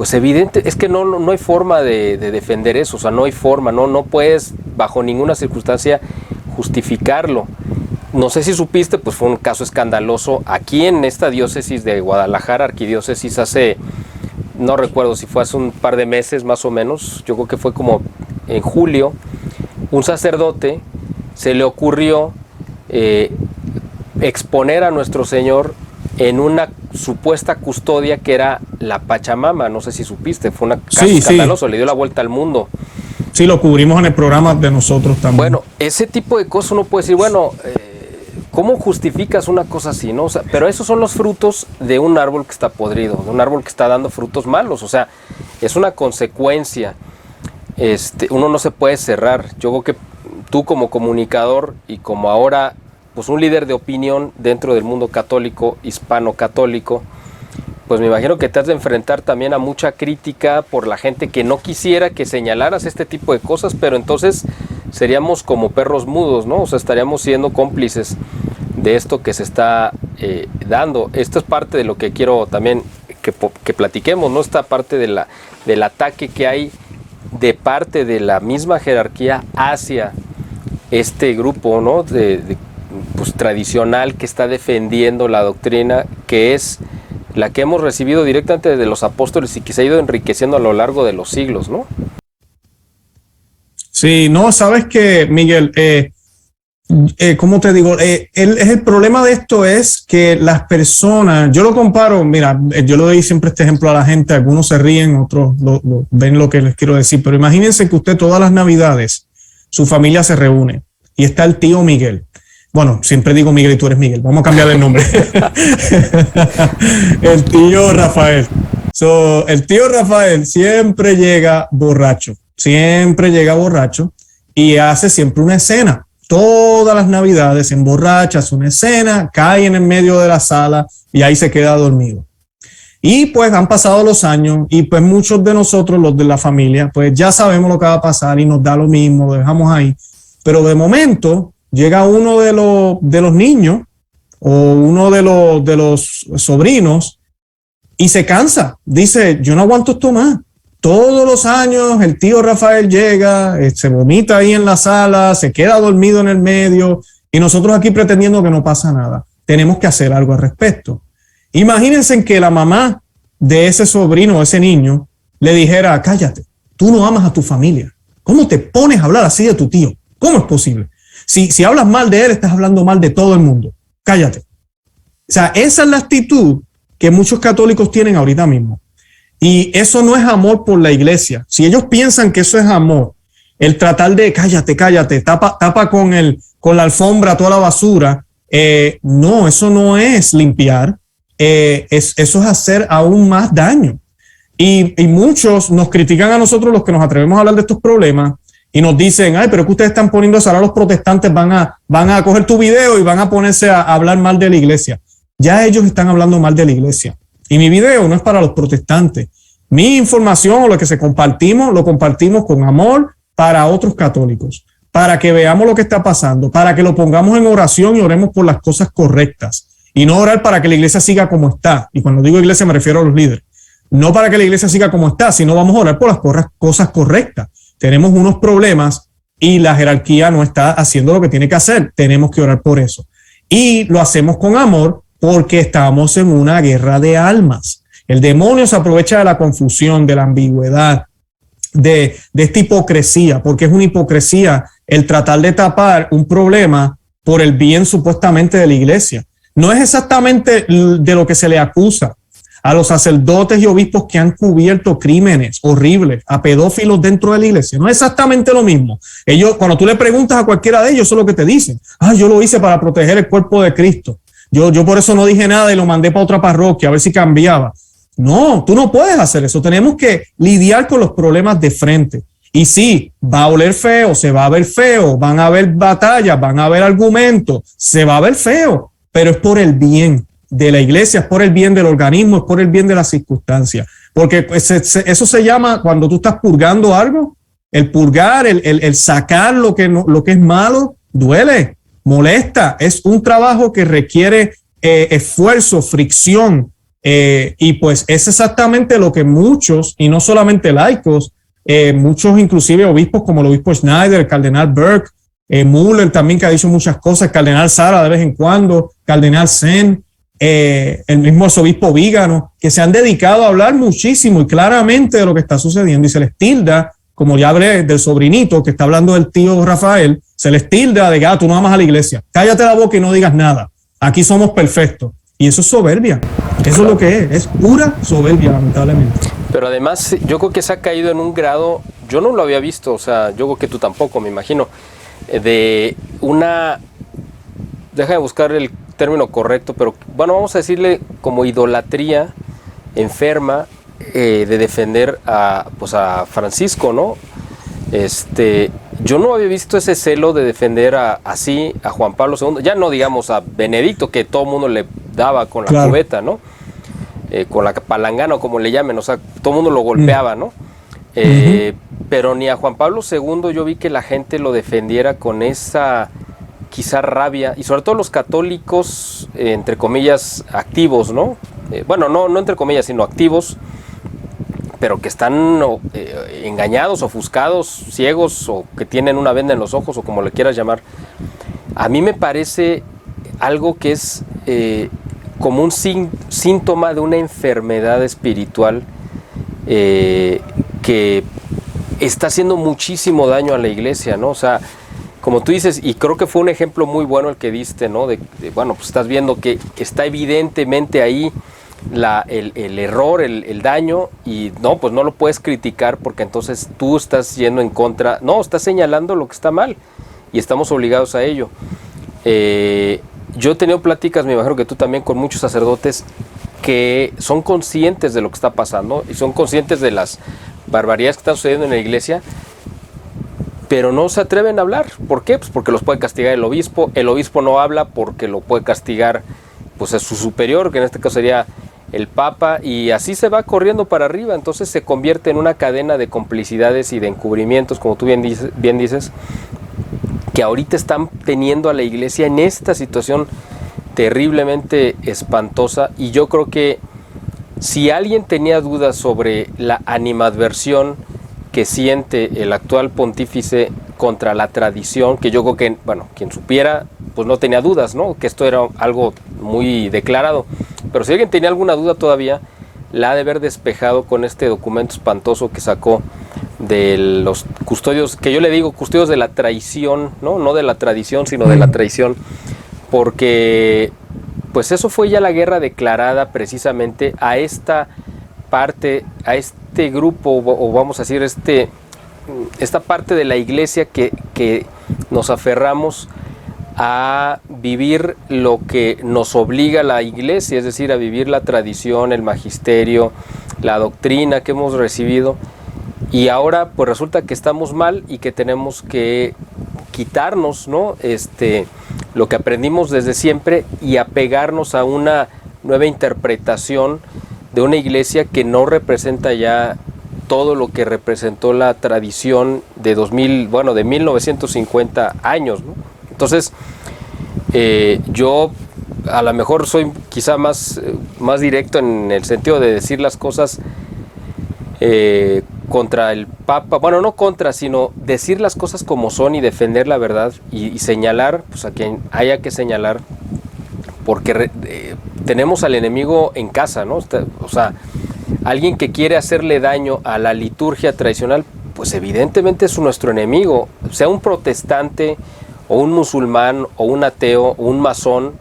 pues evidente, es que no hay forma de defender eso, o sea, no hay forma, no puedes bajo ninguna circunstancia justificarlo. No sé si supiste, pues fue un caso escandaloso aquí en esta diócesis de Guadalajara, arquidiócesis, no recuerdo si fue hace un par de meses más o menos, yo creo que fue como en julio, un sacerdote se le ocurrió exponer a nuestro Señor en una supuesta custodia que era la Pachamama. No sé si supiste, fue un caso escandaloso, le dio la vuelta al mundo. Sí, lo cubrimos en el programa de nosotros también. Bueno, ese tipo de cosas uno puede decir, bueno, ¿cómo justificas una cosa así, no? O sea, pero esos son los frutos de un árbol que está podrido, de un árbol que está dando frutos malos, o sea, es una consecuencia. Uno no se puede cerrar. Yo creo que tú como comunicador y como ahora pues un líder de opinión dentro del mundo católico, hispano-católico, pues me imagino que te has de enfrentar también a mucha crítica por la gente que no quisiera que señalaras este tipo de cosas, pero entonces seríamos como perros mudos, ¿no? O sea, estaríamos siendo cómplices de esto que se está dando. Esto es parte de lo que quiero también que platiquemos, ¿no? Esta parte del ataque que hay de parte de la misma jerarquía hacia este grupo, ¿no? Pues tradicional, que está defendiendo la doctrina que es la que hemos recibido directamente de los apóstoles y que se ha ido enriqueciendo a lo largo de los siglos, ¿no? Sí, no, sabes que, Miguel, ¿cómo te digo? El problema de esto es que las personas, yo lo comparo, mira, yo le doy siempre este ejemplo a la gente, algunos se ríen, otros ven lo que les quiero decir, pero imagínense que usted todas las navidades, su familia se reúne y está el tío Miguel. Bueno, siempre digo Miguel y tú eres Miguel. Vamos a cambiar el nombre. El tío Rafael. El tío Rafael siempre llega borracho. Y hace siempre una escena. Todas las navidades se emborracha, hace una escena, cae en el medio de la sala y ahí se queda dormido. Y pues han pasado los años y pues muchos de nosotros, los de la familia, pues ya sabemos lo que va a pasar y nos da lo mismo, lo dejamos ahí. Pero de momento llega uno de los niños o uno de los sobrinos y se cansa. Dice, yo no aguanto esto más. Todos los años el tío Rafael llega, se vomita ahí en la sala, se queda dormido en el medio y nosotros aquí pretendiendo que no pasa nada. Tenemos que hacer algo al respecto. Imagínense que la mamá de ese sobrino o ese niño le dijera, cállate, tú no amas a tu familia. ¿Cómo te pones a hablar así de tu tío? ¿Cómo es posible? Si hablas mal de él, estás hablando mal de todo el mundo. Cállate. O sea, esa es la actitud que muchos católicos tienen ahorita mismo. Y eso no es amor por la iglesia. Si ellos piensan que eso es amor, el tratar de cállate, tapa con la alfombra toda la basura, no, eso no es limpiar. Eso es hacer aún más daño. Y muchos nos critican a nosotros los que nos atrevemos a hablar de estos problemas y nos dicen, ay, pero es que ustedes están poniendo eso, ahora los protestantes van a coger tu video y van a ponerse a hablar mal de la iglesia. Ya ellos están hablando mal de la iglesia. Y mi video no es para los protestantes. Mi información o lo que lo compartimos con amor para otros católicos, para que veamos lo que está pasando, para que lo pongamos en oración y oremos por las cosas correctas. Y no orar para que la iglesia siga como está. Y cuando digo iglesia me refiero a los líderes. No para que la iglesia siga como está, sino vamos a orar por las cosas correctas. Tenemos unos problemas y la jerarquía no está haciendo lo que tiene que hacer. Tenemos que orar por eso. Y lo hacemos con amor porque estamos en una guerra de almas. El demonio se aprovecha de la confusión, de la ambigüedad, de esta hipocresía, porque es una hipocresía el tratar de tapar un problema por el bien supuestamente de la iglesia. No es exactamente de lo que se le acusa a los sacerdotes y obispos que han cubierto crímenes horribles, a pedófilos dentro de la iglesia. No es exactamente lo mismo. Ellos, cuando tú le preguntas a cualquiera de ellos, eso es lo que te dicen. Yo lo hice para proteger el cuerpo de Cristo. Yo por eso no dije nada y lo mandé para otra parroquia a ver si cambiaba. No, tú no puedes hacer eso. Tenemos que lidiar con los problemas de frente. Y sí, va a oler feo, se va a ver feo, van a haber batallas, van a haber argumentos, se va a ver feo, pero es por el bien de la iglesia, es por el bien del organismo, es por el bien de las circunstancias. Porque eso se llama, cuando tú estás purgando algo, el purgar, el sacar lo que es malo, duele, molesta. Es un trabajo que requiere esfuerzo, fricción, Y pues es exactamente lo que muchos, y no solamente laicos, muchos inclusive obispos como el obispo Schneider, el cardenal Burke, Müller también, que ha dicho muchas cosas, el cardenal Sara de vez en cuando, cardenal Zen, el mismo arzobispo Vígano, que se han dedicado a hablar muchísimo y claramente de lo que está sucediendo, y se les tilda, como ya hablé del sobrinito que está hablando del tío Rafael, se les tilda de que tú no amas a la iglesia, cállate la boca y no digas nada, aquí somos perfectos. Y eso es soberbia, eso es lo que es pura soberbia, lamentablemente. Pero además yo creo que se ha caído en un grado, yo no lo había visto, o sea, yo creo que tú tampoco, me imagino, de una, déjame buscar el término correcto, pero bueno, vamos a decirle como idolatría enferma de defender pues a Francisco, ¿no? Yo no había visto ese celo de defender así a Juan Pablo II, ya no digamos a Benedicto, que todo el mundo le daba con la cubeta, ¿no? Con la palangana o como le llamen, o sea, todo el mundo lo golpeaba, ¿no? Pero ni a Juan Pablo II yo vi que la gente lo defendiera con esa quizá rabia, y sobre todo los católicos, entre comillas, activos, ¿no? Bueno, no entre comillas, sino activos, pero que están engañados, ofuscados, ciegos, o que tienen una venda en los ojos, o como le quieras llamar. A mí me parece algo que es como un síntoma de una enfermedad espiritual que está haciendo muchísimo daño a la iglesia, ¿no? O sea, como tú dices, y creo que fue un ejemplo muy bueno el que diste, ¿no? Bueno, pues estás viendo que está evidentemente ahí el error, el daño, y no, pues no lo puedes criticar porque entonces tú estás yendo en contra, no, estás señalando lo que está mal y estamos obligados a ello. Yo he tenido pláticas, me imagino que tú también, con muchos sacerdotes que son conscientes de lo que está pasando y son conscientes de las barbaridades que están sucediendo en la iglesia, pero no se atreven a hablar. ¿Por qué? Pues porque los puede castigar el obispo no habla porque lo puede castigar pues a su superior, que en este caso sería el Papa, y así se va corriendo para arriba. Entonces se convierte en una cadena de complicidades y de encubrimientos, como tú bien dices, que ahorita están teniendo a la iglesia en esta situación terriblemente espantosa. Y yo creo que si alguien tenía dudas sobre la animadversión que siente el actual pontífice contra la tradición, que yo creo que, bueno, quien supiera, pues no tenía dudas, ¿no? Que esto era algo muy declarado. Pero si alguien tenía alguna duda todavía, la ha de haber despejado con este documento espantoso que sacó de los custodios, que yo le digo custodios de la traición, ¿no? No de la tradición, sino de la traición, porque pues eso fue ya la guerra declarada precisamente a esta parte, a este grupo, o vamos a decir esta parte de la iglesia que nos aferramos a vivir lo que nos obliga la iglesia, es decir, a vivir la tradición, el magisterio, la doctrina que hemos recibido, y ahora pues resulta que estamos mal y que tenemos que quitarnos, ¿no? Lo que aprendimos desde siempre y apegarnos a una nueva interpretación de una iglesia que no representa ya todo lo que representó la tradición de 1950 años, ¿no? Entonces, yo a lo mejor soy quizá más directo en el sentido de decir las cosas contra el Papa, bueno, no contra, sino decir las cosas como son y defender la verdad y señalar pues a quien haya que señalar, porque tenemos al enemigo en casa, ¿no? O sea, alguien que quiere hacerle daño a la liturgia tradicional, pues evidentemente es nuestro enemigo, sea un protestante o un musulmán o un ateo o un masón,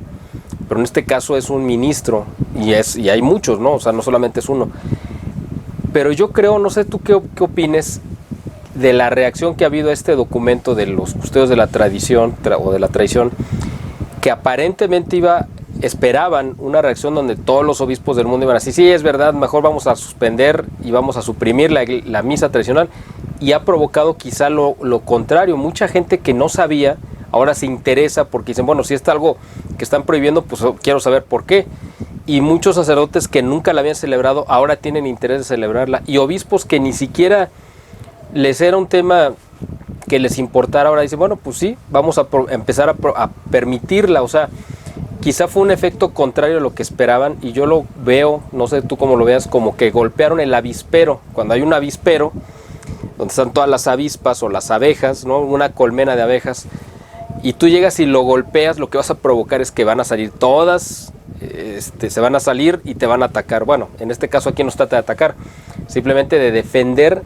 pero en este caso es un ministro y hay muchos, ¿no? O sea, no solamente es uno. Pero yo creo, no sé tú qué opines de la reacción que ha habido a este documento de los custodios de la tradición o de la traición, que aparentemente esperaban una reacción donde todos los obispos del mundo iban a decir, sí, es verdad, mejor vamos a suspender y vamos a suprimir la misa tradicional, y ha provocado quizá lo contrario. Mucha gente que no sabía ahora se interesa porque dicen, bueno, si es algo que están prohibiendo, pues quiero saber por qué. Y muchos sacerdotes que nunca la habían celebrado ahora tienen interés de celebrarla, y obispos que ni siquiera les era un tema que les importara, ahora dicen, bueno, pues sí, vamos a empezar a permitirla. O sea, quizá fue un efecto contrario a lo que esperaban, y yo lo veo, no sé tú cómo lo veas, como que golpearon el avispero. Cuando hay un avispero, donde están todas las avispas o las abejas, ¿no? Una colmena de abejas, y tú llegas y lo golpeas, lo que vas a provocar es que van a salir todas, se van a salir y te van a atacar. Bueno, en este caso aquí no se trata de atacar, simplemente de defender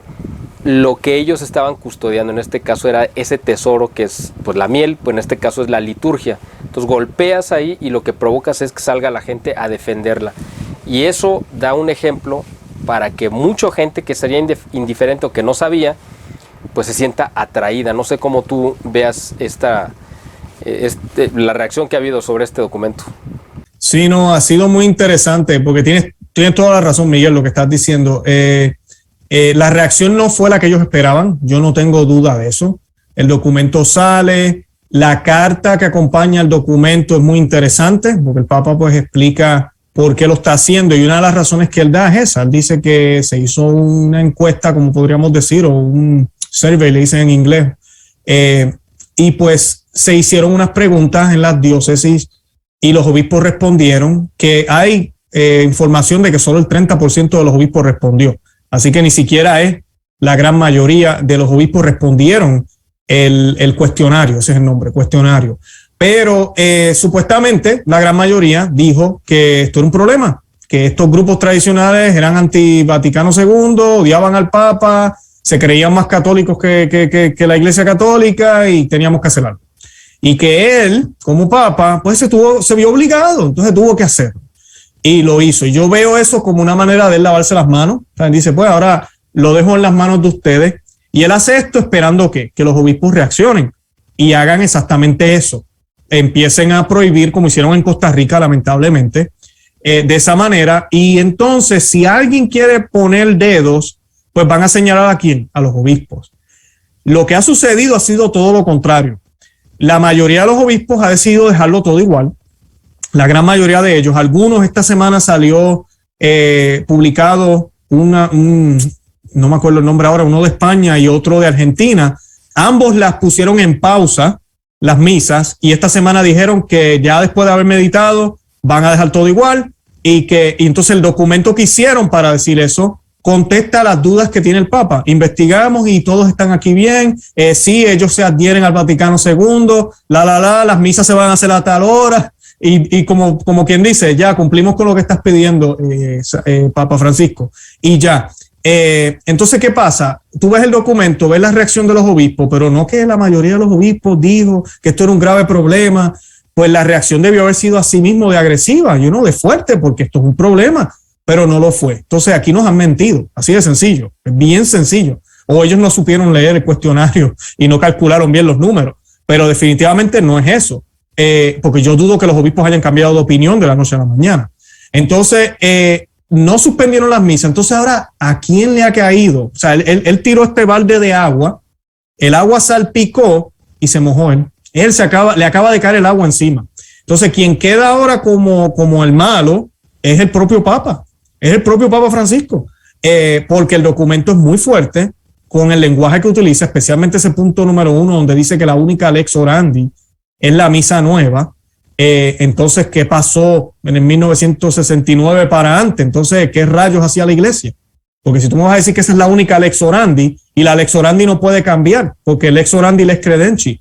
lo que ellos estaban custodiando. En este caso era ese tesoro que es pues la miel, pues en este caso es la liturgia. Entonces golpeas ahí y lo que provocas es que salga la gente a defenderla. Y eso da un ejemplo para que mucha gente que sería indiferente o que no sabía, pues se sienta atraída. No sé cómo tú veas la reacción que ha habido sobre este documento. Sí, no, ha sido muy interesante porque tienes toda la razón, Miguel, lo que estás diciendo. La reacción no fue la que ellos esperaban, yo no tengo duda de eso. El documento sale, la carta que acompaña el documento es muy interesante porque el Papa pues explica por qué lo está haciendo, y una de las razones que él da es esa. Él dice que se hizo una encuesta, como podríamos decir, o un survey, le dicen en inglés, y pues se hicieron unas preguntas en las diócesis y los obispos respondieron que hay información de que solo el 30% de los obispos respondió. Así que ni siquiera es la gran mayoría de los obispos respondieron el cuestionario, ese es el nombre, cuestionario. Pero supuestamente la gran mayoría dijo que esto era un problema, que estos grupos tradicionales eran anti-Vaticano II, odiaban al Papa, se creían más católicos que la Iglesia Católica y teníamos que hacer algo. Y que él, como Papa, pues se vio obligado, entonces tuvo que hacerlo. Y lo hizo. Y yo veo eso como una manera de él lavarse las manos. O sea, él dice, pues ahora lo dejo en las manos de ustedes. Y él hace esto esperando que los obispos reaccionen y hagan exactamente eso. Empiecen a prohibir, como hicieron en Costa Rica, lamentablemente, de esa manera. Y entonces, si alguien quiere poner dedos, pues van a señalar a quién, a los obispos. Lo que ha sucedido ha sido todo lo contrario. La mayoría de los obispos ha decidido dejarlo todo igual. La gran mayoría de ellos, algunos esta semana salió publicado no me acuerdo el nombre ahora, uno de España y otro de Argentina. Ambos las pusieron en pausa, las misas, y esta semana dijeron que ya después de haber meditado van a dejar todo igual, y entonces el documento que hicieron para decir eso contesta las dudas que tiene el Papa. Investigamos y todos están aquí bien. Sí, ellos se adhieren al Vaticano II, las misas se van a hacer a tal hora. Y como quien dice, ya cumplimos con lo que estás pidiendo, Papa Francisco, y ya. Entonces, ¿qué pasa? Tú ves el documento, ves la reacción de los obispos, pero no que la mayoría de los obispos dijo que esto era un grave problema. Pues la reacción debió haber sido así mismo de agresiva, de fuerte, porque esto es un problema, pero no lo fue. Entonces aquí nos han mentido, así de sencillo, es bien sencillo. O ellos no supieron leer el cuestionario y no calcularon bien los números, pero definitivamente no es eso. Porque yo dudo que los obispos hayan cambiado de opinión de la noche a la mañana. Entonces, no suspendieron las misas. Entonces, ahora, ¿a quién le ha caído? O sea, él tiró este balde de agua, el agua salpicó y se mojó él. Le acaba de caer el agua encima. Entonces, quien queda ahora como el malo es el propio Papa, es el propio Papa Francisco, porque el documento es muy fuerte con el lenguaje que utiliza, especialmente ese punto número 1, donde dice que la única lex orandi es la misa nueva. Entonces, ¿qué pasó en el 1969 para antes? Entonces, ¿qué rayos hacía la iglesia? Porque si tú me vas a decir que esa es la única lex orandi, y la lex orandi no puede cambiar, porque lex orandi lex credentii,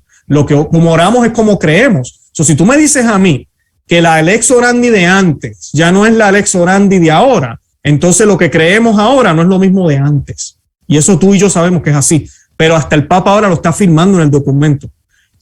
como oramos es como creemos. Si tú me dices a mí que la lex orandi de antes ya no es la lex orandi de ahora, entonces lo que creemos ahora no es lo mismo de antes. Y eso tú y yo sabemos que es así, pero hasta el Papa ahora lo está firmando en el documento.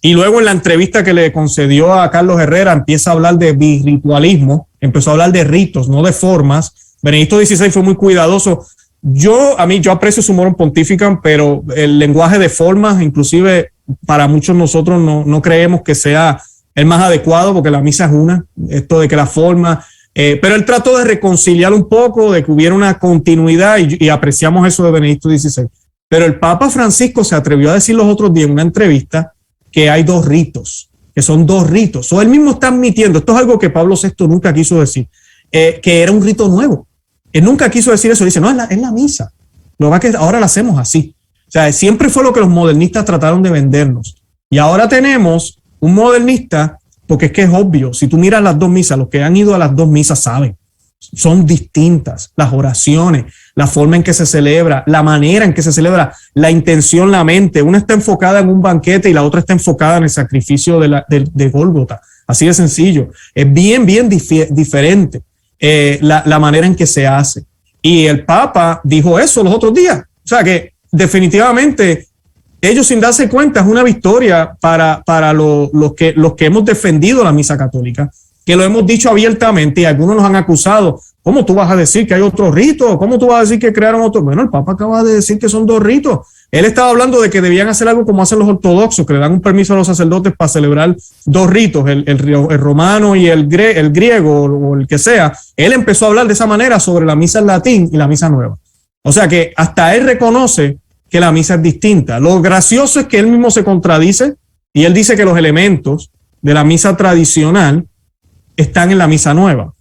Y luego en la entrevista que le concedió a Carlos Herrera empieza a hablar de birritualismo, empezó a hablar de ritos, no de formas. Benedicto XVI fue muy cuidadoso. Yo aprecio su morum pontificam, pero el lenguaje de formas, inclusive para muchos nosotros no creemos que sea el más adecuado, porque la misa es una, esto de que la forma, pero él trató de reconciliar un poco, de que hubiera una continuidad, y apreciamos eso de Benedicto XVI. Pero el Papa Francisco se atrevió a decir los otros días en una entrevista que hay dos ritos, que son dos ritos. O él mismo está admitiendo, esto es algo que Pablo VI nunca quiso decir, que era un rito nuevo. Él nunca quiso decir eso, dice, no, es la misa. Lo que ahora la hacemos así. O sea, siempre fue lo que los modernistas trataron de vendernos. Y ahora tenemos un modernista porque es que es obvio, si tú miras las dos misas, los que han ido a las dos misas saben, son distintas, las oraciones, la forma en que se celebra, la manera en que se celebra, la intención, la mente, una está enfocada en un banquete y la otra está enfocada en el sacrificio de Gólgota, así de sencillo, es bien diferente la manera en que se hace. Y el Papa dijo eso los otros días, o sea que definitivamente ellos sin darse cuenta es una victoria para los que hemos defendido la misa católica, que lo hemos dicho abiertamente y algunos nos han acusado. ¿Cómo tú vas a decir que hay otro rito? ¿Cómo tú vas a decir que crearon otro? Bueno, el Papa acaba de decir que son dos ritos. Él estaba hablando de que debían hacer algo como hacen los ortodoxos, que le dan un permiso a los sacerdotes para celebrar dos ritos, el romano y el griego o el que sea. Él empezó a hablar de esa manera sobre la misa en latín y la misa nueva. O sea que hasta él reconoce que la misa es distinta. Lo gracioso es que él mismo se contradice y él dice que los elementos de la misa tradicional están en la misa nueva.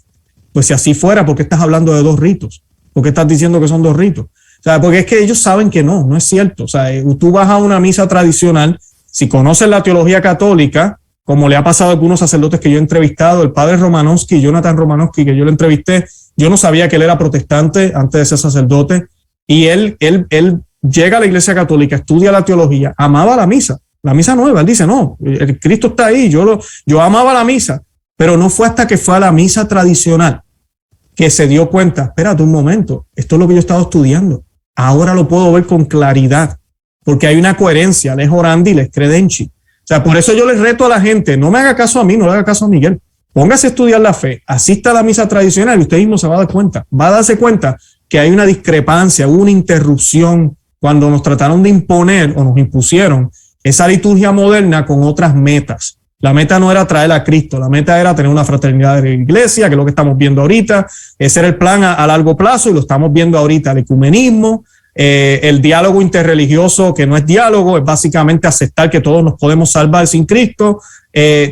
Pues si así fuera, ¿por qué estás hablando de dos ritos? ¿Por qué estás diciendo que son dos ritos? O sea, porque es que ellos saben que no es cierto. O sea, tú vas a una misa tradicional, si conoces la teología católica, como le ha pasado a algunos sacerdotes que yo he entrevistado, el padre Romanowski, Jonathan Romanowski, que yo lo entrevisté, yo no sabía que él era protestante antes de ser sacerdote, y él llega a la iglesia católica, estudia la teología, amaba la misa nueva. Él dice, no, el Cristo está ahí, yo amaba la misa, pero no fue hasta que fue a la misa tradicional que se dio cuenta, espérate un momento, esto es lo que yo he estado estudiando, ahora lo puedo ver con claridad, porque hay una coherencia, les orandi, les credenci. O sea, por eso yo les reto a la gente, no me haga caso a mí, no le haga caso a Miguel, póngase a estudiar la fe, asista a la misa tradicional y usted mismo se va a dar cuenta, va a darse cuenta que hay una discrepancia, hubo una interrupción cuando nos trataron de imponer o nos impusieron esa liturgia moderna con otras metas. La meta no era traer a Cristo, la meta era tener una fraternidad de la iglesia, que es lo que estamos viendo ahorita. Ese era el plan a largo plazo y lo estamos viendo ahorita, el ecumenismo, el diálogo interreligioso, que no es diálogo, es básicamente aceptar que todos nos podemos salvar sin Cristo.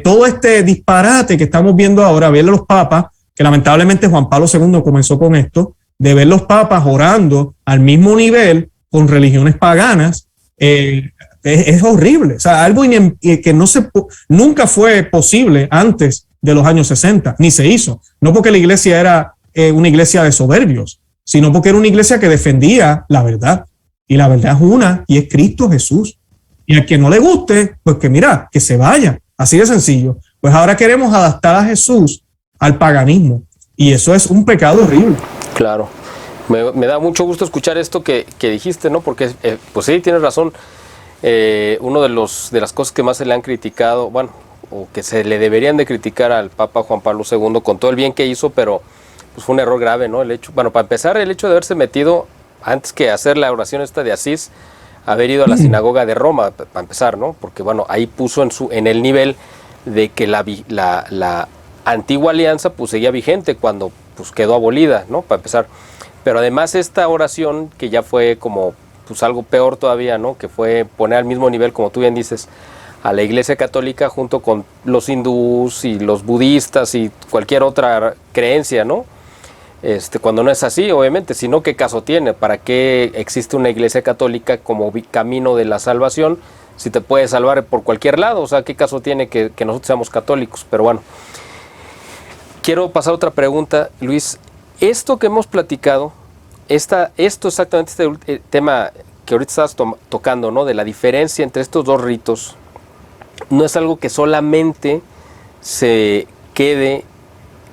Todo este disparate que estamos viendo ahora, ver a los papas, que lamentablemente Juan Pablo II comenzó con esto, de ver los papas orando al mismo nivel con religiones paganas, es horrible. O sea, algo que nunca fue posible antes de los años 60, ni se hizo. No porque la iglesia era una iglesia de soberbios, sino porque era una iglesia que defendía la verdad. Y la verdad es una, y es Cristo Jesús. Y al que no le guste, pues que se vaya. Así de sencillo. Pues ahora queremos adaptar a Jesús al paganismo. Y eso es un pecado horrible. Claro. Me da mucho gusto escuchar esto que dijiste, ¿no? Porque, pues sí, tienes razón. Uno de las cosas que más se le han criticado, bueno, o que se le deberían de criticar al Papa Juan Pablo II con todo el bien que hizo, pero pues fue un error grave, ¿no? Para empezar, el hecho de haberse metido, antes que hacer la oración esta de Asís, haber ido a la sinagoga de Roma, para empezar, ¿no? Porque, bueno, ahí puso en el nivel de que la antigua alianza pues seguía vigente cuando pues quedó abolida, ¿no? Para empezar. Pero además esta oración, que ya fue como pues algo peor todavía, ¿no? Que fue poner al mismo nivel, como tú bien dices, a la Iglesia Católica junto con los hindús y los budistas y cualquier otra creencia, ¿no? Cuando no es así, obviamente, sino ¿qué caso tiene? ¿Para qué existe una Iglesia Católica como camino de la salvación si te puede salvar por cualquier lado? O sea, ¿qué caso tiene que nosotros seamos católicos? Pero bueno, quiero pasar a otra pregunta, Luis. Esto que hemos platicado, esto exactamente, este tema que ahorita estabas tocando, ¿no? De la diferencia entre estos dos ritos, no es algo que solamente se quede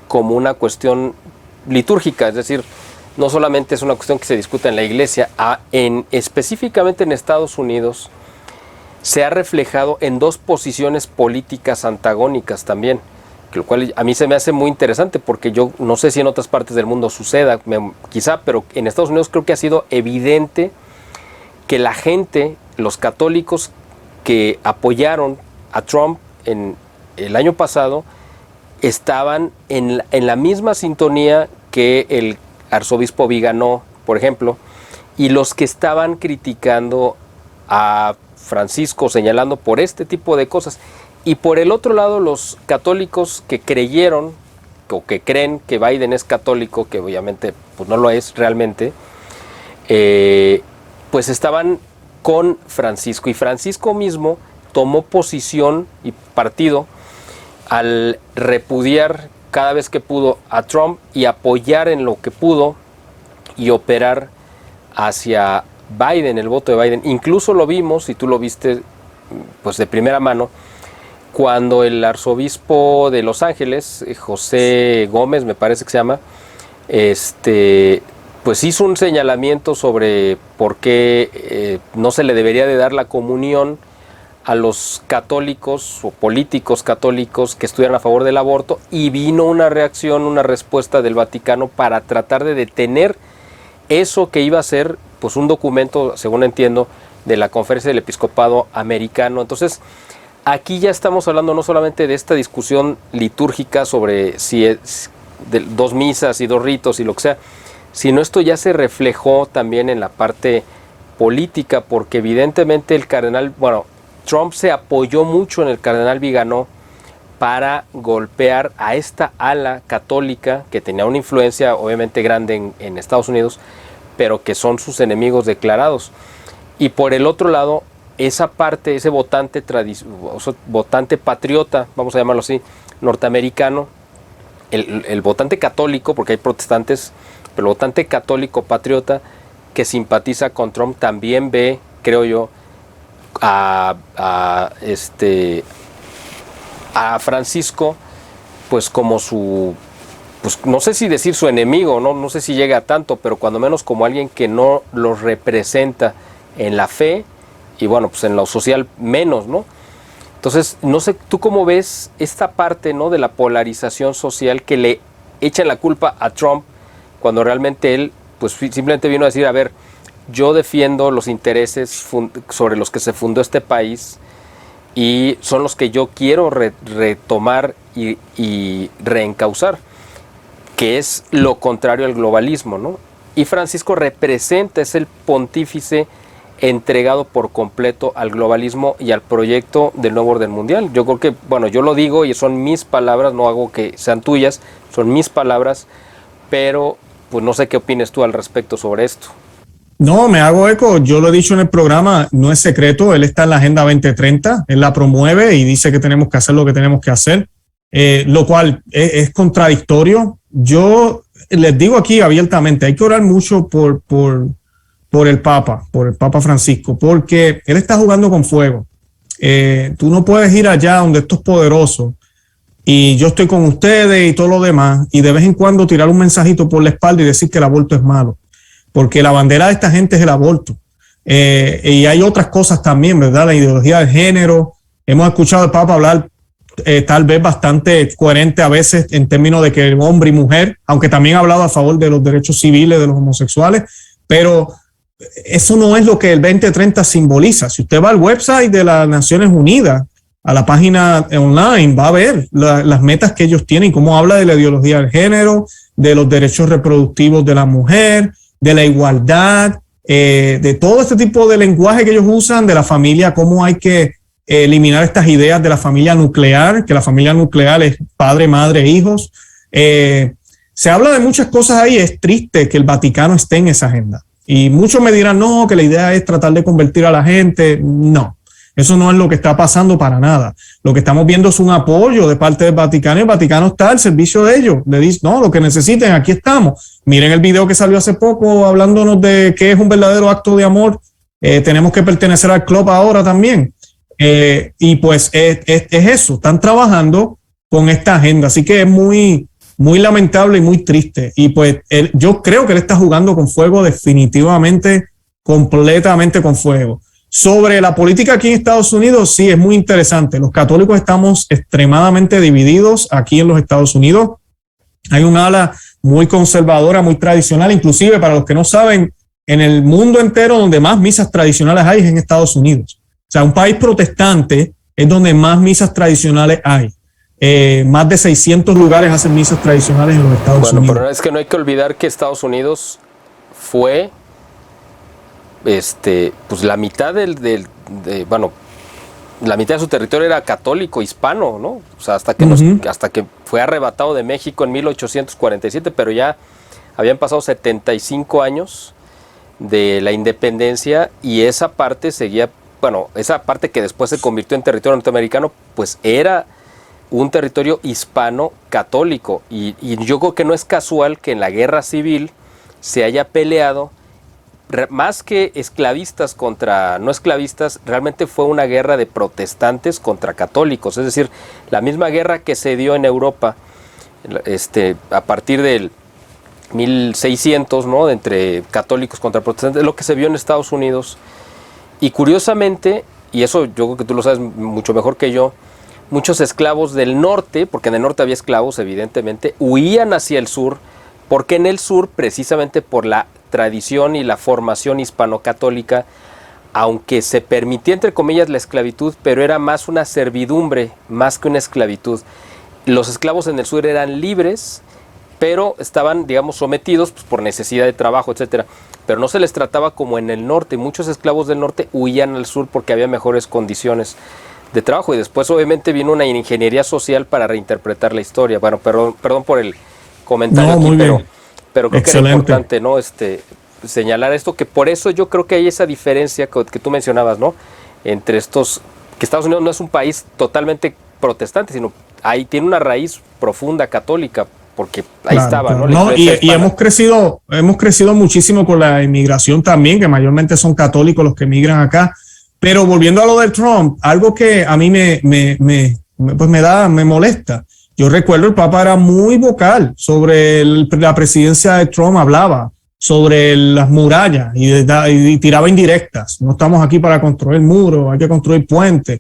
como una cuestión litúrgica, es decir, no solamente es una cuestión que se discute en la iglesia, específicamente en Estados Unidos se ha reflejado en dos posiciones políticas antagónicas también, lo cual a mí se me hace muy interesante porque yo no sé si en otras partes del mundo suceda, quizá, pero en Estados Unidos creo que ha sido evidente que la gente, los católicos que apoyaron a Trump en el año pasado, estaban en la misma sintonía que el arzobispo Viganó, por ejemplo, y los que estaban criticando a Francisco, señalando por este tipo de cosas. Y por el otro lado, los católicos que creyeron o que creen que Biden es católico, que obviamente pues no lo es realmente, pues estaban con Francisco. Y Francisco mismo tomó posición y partido al repudiar cada vez que pudo a Trump y apoyar en lo que pudo y operar hacia Biden, el voto de Biden. Incluso lo vimos, y tú lo viste pues de primera mano, cuando el arzobispo de Los Ángeles, José Gómez, me parece que se llama, pues hizo un señalamiento sobre por qué no se le debería de dar la comunión a los católicos o políticos católicos que estuvieran a favor del aborto, y vino una reacción, una respuesta del Vaticano para tratar de detener eso que iba a ser pues un documento, según entiendo, de la Conferencia del Episcopado Americano. Entonces, aquí ya estamos hablando no solamente de esta discusión litúrgica sobre si es de 2 misas y 2 ritos y lo que sea, sino esto ya se reflejó también en la parte política, porque evidentemente el cardenal, Trump se apoyó mucho en el cardenal Viganò para golpear a esta ala católica que tenía una influencia obviamente grande en Estados Unidos, pero que son sus enemigos declarados. Y por el otro lado, esa parte, ese votante patriota, vamos a llamarlo así, norteamericano, el votante católico, porque hay protestantes, pero el votante católico patriota que simpatiza con Trump también ve, creo yo, a Francisco pues como su, pues no sé si decir su enemigo, no sé si llega a tanto, pero cuando menos como alguien que no los representa en la fe, y bueno, pues en lo social menos, ¿no? Entonces, no sé, ¿tú cómo ves esta parte, ¿no?, de la polarización social que le echan la culpa a Trump cuando realmente él pues simplemente vino a decir, a ver, yo defiendo los intereses sobre los que se fundó este país y son los que yo quiero retomar y reencauzar, que es lo contrario al globalismo, ¿no? Y Francisco representa, es el pontífice entregado por completo al globalismo y al proyecto del nuevo orden mundial. Yo creo que, bueno, yo lo digo y son mis palabras, no hago que sean tuyas, son mis palabras, pero pues no sé qué opines tú al respecto sobre esto. No, me hago eco, yo lo he dicho en el programa, no es secreto, él está en la Agenda 2030, él la promueve y dice que tenemos que hacer lo que tenemos que hacer, lo cual es contradictorio. Yo les digo aquí abiertamente, hay que orar mucho por el Papa Francisco, porque él está jugando con fuego. Tú no puedes ir allá donde esto es poderoso y yo estoy con ustedes y todo lo demás, y de vez en cuando tirar un mensajito por la espalda y decir que el aborto es malo, porque la bandera de esta gente es el aborto. Y hay otras cosas también, ¿verdad? La ideología de género. Hemos escuchado al Papa hablar tal vez bastante coherente a veces en términos de que hombre y mujer, aunque también ha hablado a favor de los derechos civiles de los homosexuales, pero eso no es lo que el 2030 simboliza. Si usted va al website de las Naciones Unidas, a la página online, va a ver las metas que ellos tienen, cómo habla de la ideología del género, de los derechos reproductivos de la mujer, de la igualdad, de todo este tipo de lenguaje que ellos usan, de la familia, cómo hay que eliminar estas ideas de la familia nuclear, que la familia nuclear es padre, madre, hijos. Se habla de muchas cosas ahí. Es triste que el Vaticano esté en esa agenda. Y muchos me dirán, no, que la idea es tratar de convertir a la gente. No, eso no es lo que está pasando para nada. Lo que estamos viendo es un apoyo de parte del Vaticano, y el Vaticano está al servicio de ellos. Le dice, no, lo que necesiten, aquí estamos. Miren el video que salió hace poco hablándonos de qué es un verdadero acto de amor. Tenemos que pertenecer al club ahora también. Y pues es eso, están trabajando con esta agenda. Así que es muy lamentable y muy triste. Y pues yo creo que él está jugando con fuego definitivamente, completamente con fuego. Sobre la política aquí en Estados Unidos, sí, es muy interesante. Los católicos estamos extremadamente divididos aquí en los Estados Unidos. Hay un ala muy conservadora, muy tradicional. Inclusive, para los que no saben, en el mundo entero donde más misas tradicionales hay es en Estados Unidos. O sea, un país protestante es donde más misas tradicionales hay. Más de 600 lugares hacen misas tradicionales en los Estados Unidos. Pero es que no hay que olvidar que Estados fue pues la mitad la mitad de su territorio era católico hispano, ¿no? O sea, hasta que fue arrebatado de México en 1847, pero ya habían pasado 75 años de la independencia y esa parte seguía, esa parte que después se convirtió en territorio norteamericano, pues era un territorio hispano católico, y yo creo que no es casual que en la guerra civil se haya peleado más que esclavistas contra no esclavistas. Realmente fue una guerra de protestantes contra católicos, es decir, la misma guerra que se dio en Europa a partir del 1600, ¿no? Entre católicos contra protestantes, lo que se vio en Estados Unidos. Y curiosamente, y eso yo creo que tú lo sabes mucho mejor que yo, muchos esclavos del norte, porque en el norte había esclavos evidentemente, huían hacia el sur, porque en el sur, precisamente por la tradición y la formación hispano-católica, aunque se permitía entre comillas la esclavitud, pero era más una servidumbre, más que una esclavitud. Los esclavos en el sur eran libres, pero estaban, digamos, sometidos pues, por necesidad de trabajo, etcétera. Pero no se les trataba como en el norte. Muchos esclavos del norte huían al sur porque había mejores condiciones de trabajo, y después obviamente vino una ingeniería social para reinterpretar la historia. Bueno, perdón por el comentario aquí, pero creo que era importante, ¿no? Señalar esto, que por eso yo creo que hay esa diferencia que tú mencionabas, ¿no? Entre estos, que Estados Unidos no es un país totalmente protestante, sino ahí tiene una raíz profunda católica, porque ahí estaba, ¿no? Y hemos crecido muchísimo con la inmigración también, que mayormente son católicos los que emigran acá. Pero volviendo a lo de Trump, algo que a mí me molesta. Yo recuerdo el Papa era muy vocal sobre la presidencia de Trump, hablaba sobre las murallas y tiraba indirectas. No estamos aquí para construir muros, hay que construir puentes.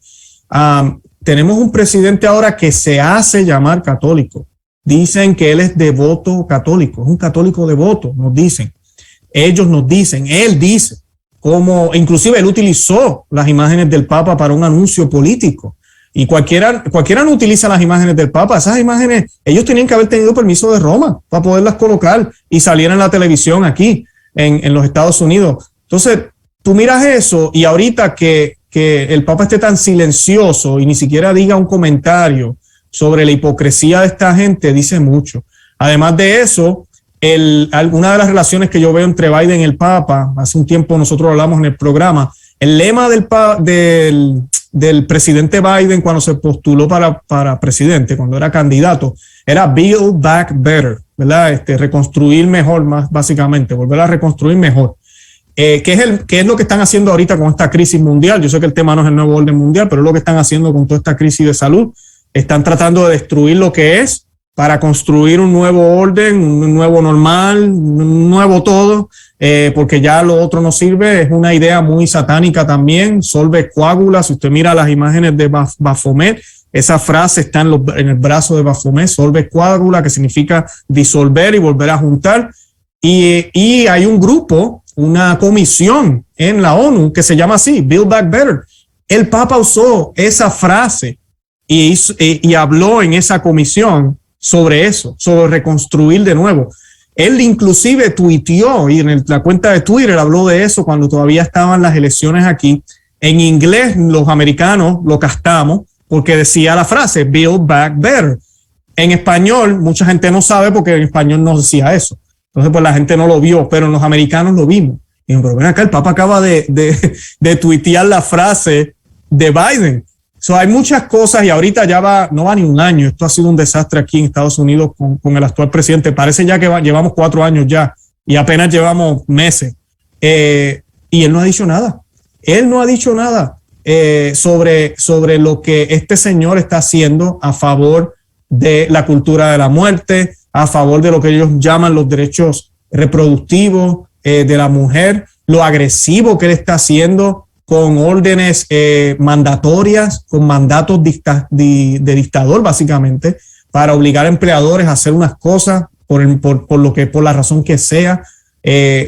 Tenemos un presidente ahora que se hace llamar católico. Dicen que él es devoto católico, es un católico devoto, nos dicen. Ellos nos dicen, él dice. Como inclusive él utilizó las imágenes del Papa para un anuncio político, y cualquiera no utiliza las imágenes del Papa. Esas imágenes, ellos tenían que haber tenido permiso de Roma para poderlas colocar y salir en la televisión aquí en los Estados Unidos. Entonces, tú miras eso, y ahorita que el Papa esté tan silencioso y ni siquiera diga un comentario sobre la hipocresía de esta gente, dice mucho. Además de eso, alguna de las relaciones que yo veo entre Biden y el Papa, hace un tiempo nosotros hablamos en el programa, el lema del presidente Biden cuando se postuló para presidente, cuando era candidato, era Build Back Better, ¿verdad? Reconstruir mejor, más básicamente, volver a reconstruir mejor. ¿Qué es lo que están haciendo ahorita con esta crisis mundial? Yo sé que el tema no es el nuevo orden mundial, pero es lo que están haciendo con toda esta crisis de salud. Están tratando de destruir lo que es para construir un nuevo orden, un nuevo normal, un nuevo todo, porque ya lo otro no sirve. Es una idea muy satánica también. Solve coagula. Si usted mira las imágenes de Baphomet, esa frase está en el brazo de Baphomet, solve coagula, que significa disolver y volver a juntar. Y hay un grupo, una comisión en la ONU que se llama así, Build Back Better. El Papa usó esa frase y habló en esa comisión sobre eso, sobre reconstruir de nuevo. Él inclusive tuiteó, y en la cuenta de Twitter habló de eso cuando todavía estaban las elecciones aquí. En inglés los americanos lo castamos porque decía la frase Build Back Better. En español mucha gente no sabe porque en español no decía eso. Entonces pues la gente no lo vio, pero los americanos lo vimos. Y pero ven acá, el Papa acaba de tuitear la frase de Biden. Hay muchas cosas, y ahorita no va ni un año. Esto ha sido un desastre aquí en Estados Unidos con el actual presidente. Parece ya que llevamos 4 años ya y apenas llevamos meses. Y él no ha dicho nada. Él no ha dicho nada sobre lo que este señor está haciendo a favor de la cultura de la muerte, a favor de lo que ellos llaman los derechos reproductivos de la mujer, lo agresivo que él está haciendo con órdenes mandatorias, con mandatos de dictador, básicamente, para obligar a empleadores a hacer unas cosas por la razón que sea.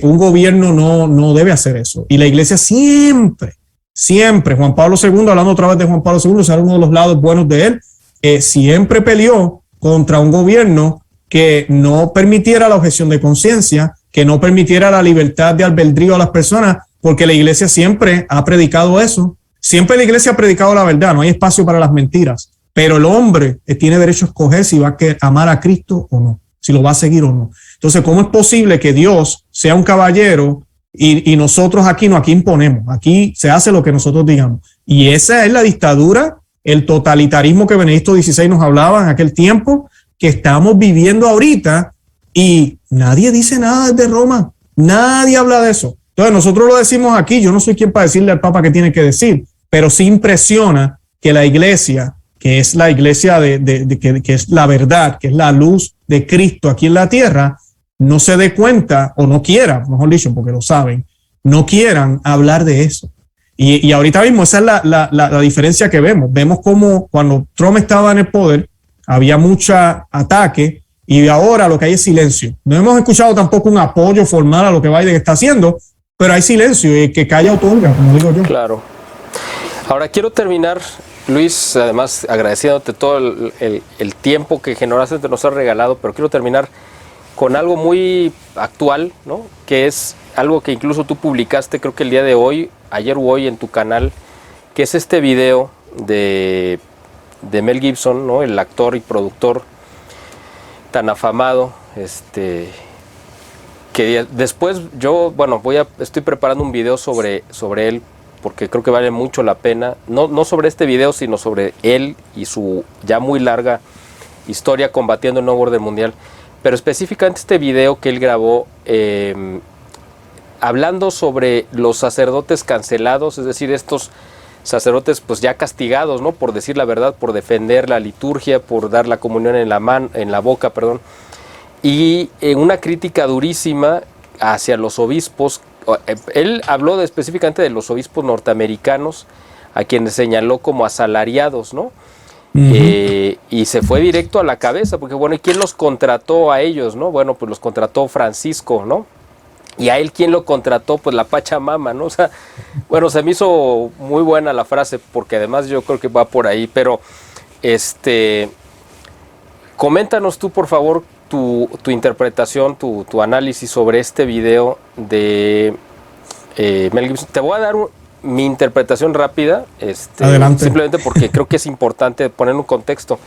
Un gobierno no debe hacer eso. Y la iglesia siempre, Juan Pablo II, hablando otra vez de Juan Pablo II, será uno de los lados buenos de él, siempre peleó contra un gobierno que no permitiera la objeción de conciencia, que no permitiera la libertad de albedrío a las personas, porque la iglesia siempre ha predicado eso. Siempre la iglesia ha predicado la verdad, no hay espacio para las mentiras, pero el hombre tiene derecho a escoger si va a amar a Cristo o no, si lo va a seguir o no. Entonces, ¿cómo es posible que Dios sea un caballero y nosotros aquí imponemos? Aquí se hace lo que nosotros digamos. Y esa es la dictadura el totalitarismo que Benedicto XVI nos hablaba en aquel tiempo, que estamos viviendo ahorita, y nadie dice nada desde Roma, nadie habla de eso. Entonces nosotros lo decimos aquí, yo no soy quien para decirle al Papa qué tiene que decir, pero sí impresiona que la iglesia, que es la iglesia que es la verdad, que es la luz de Cristo aquí en la tierra, no se dé cuenta, o no quiera, mejor dicho, porque lo saben, no quieran hablar de eso. Y ahorita mismo esa es la diferencia que vemos. Vemos como cuando Trump estaba en el poder, había mucho ataque, y ahora lo que hay es silencio. No hemos escuchado tampoco un apoyo formal a lo que Biden está haciendo, pero hay silencio, y el que calla otorga, como digo yo. Claro. Ahora quiero terminar, Luis, además agradeciéndote todo el tiempo que generosamente nos has regalado, pero quiero terminar con algo muy actual, ¿no? Que es algo que incluso tú publicaste, creo que el día de hoy, ayer o hoy en tu canal, que es este video de Mel Gibson, ¿no? El actor y productor tan afamado, que después yo, bueno, estoy preparando un video sobre él, porque creo que vale mucho la pena, no sobre este video, sino sobre él y su ya muy larga historia combatiendo el nuevo orden mundial, pero específicamente este video que él grabó hablando sobre los sacerdotes cancelados, es decir, estos sacerdotes pues ya castigados, ¿no? Por decir la verdad, por defender la liturgia, por dar la comunión en la boca, perdón, y una crítica durísima hacia los obispos. Él habló específicamente de los obispos norteamericanos, a quienes señaló como asalariados, ¿no? Y se fue directo a la cabeza, porque bueno, ¿y quién los contrató a ellos, no? Bueno, pues los contrató Francisco, ¿no? Y a él, ¿quién lo contrató? Pues la Pachamama, ¿no? O sea, bueno, se me hizo muy buena la frase, porque además yo creo que va por ahí, pero coméntanos tú, por favor, tu interpretación, tu análisis sobre este video de Mel Gibson. Te voy a dar mi interpretación rápida, Adelante. simplemente porque creo que es importante poner un contexto.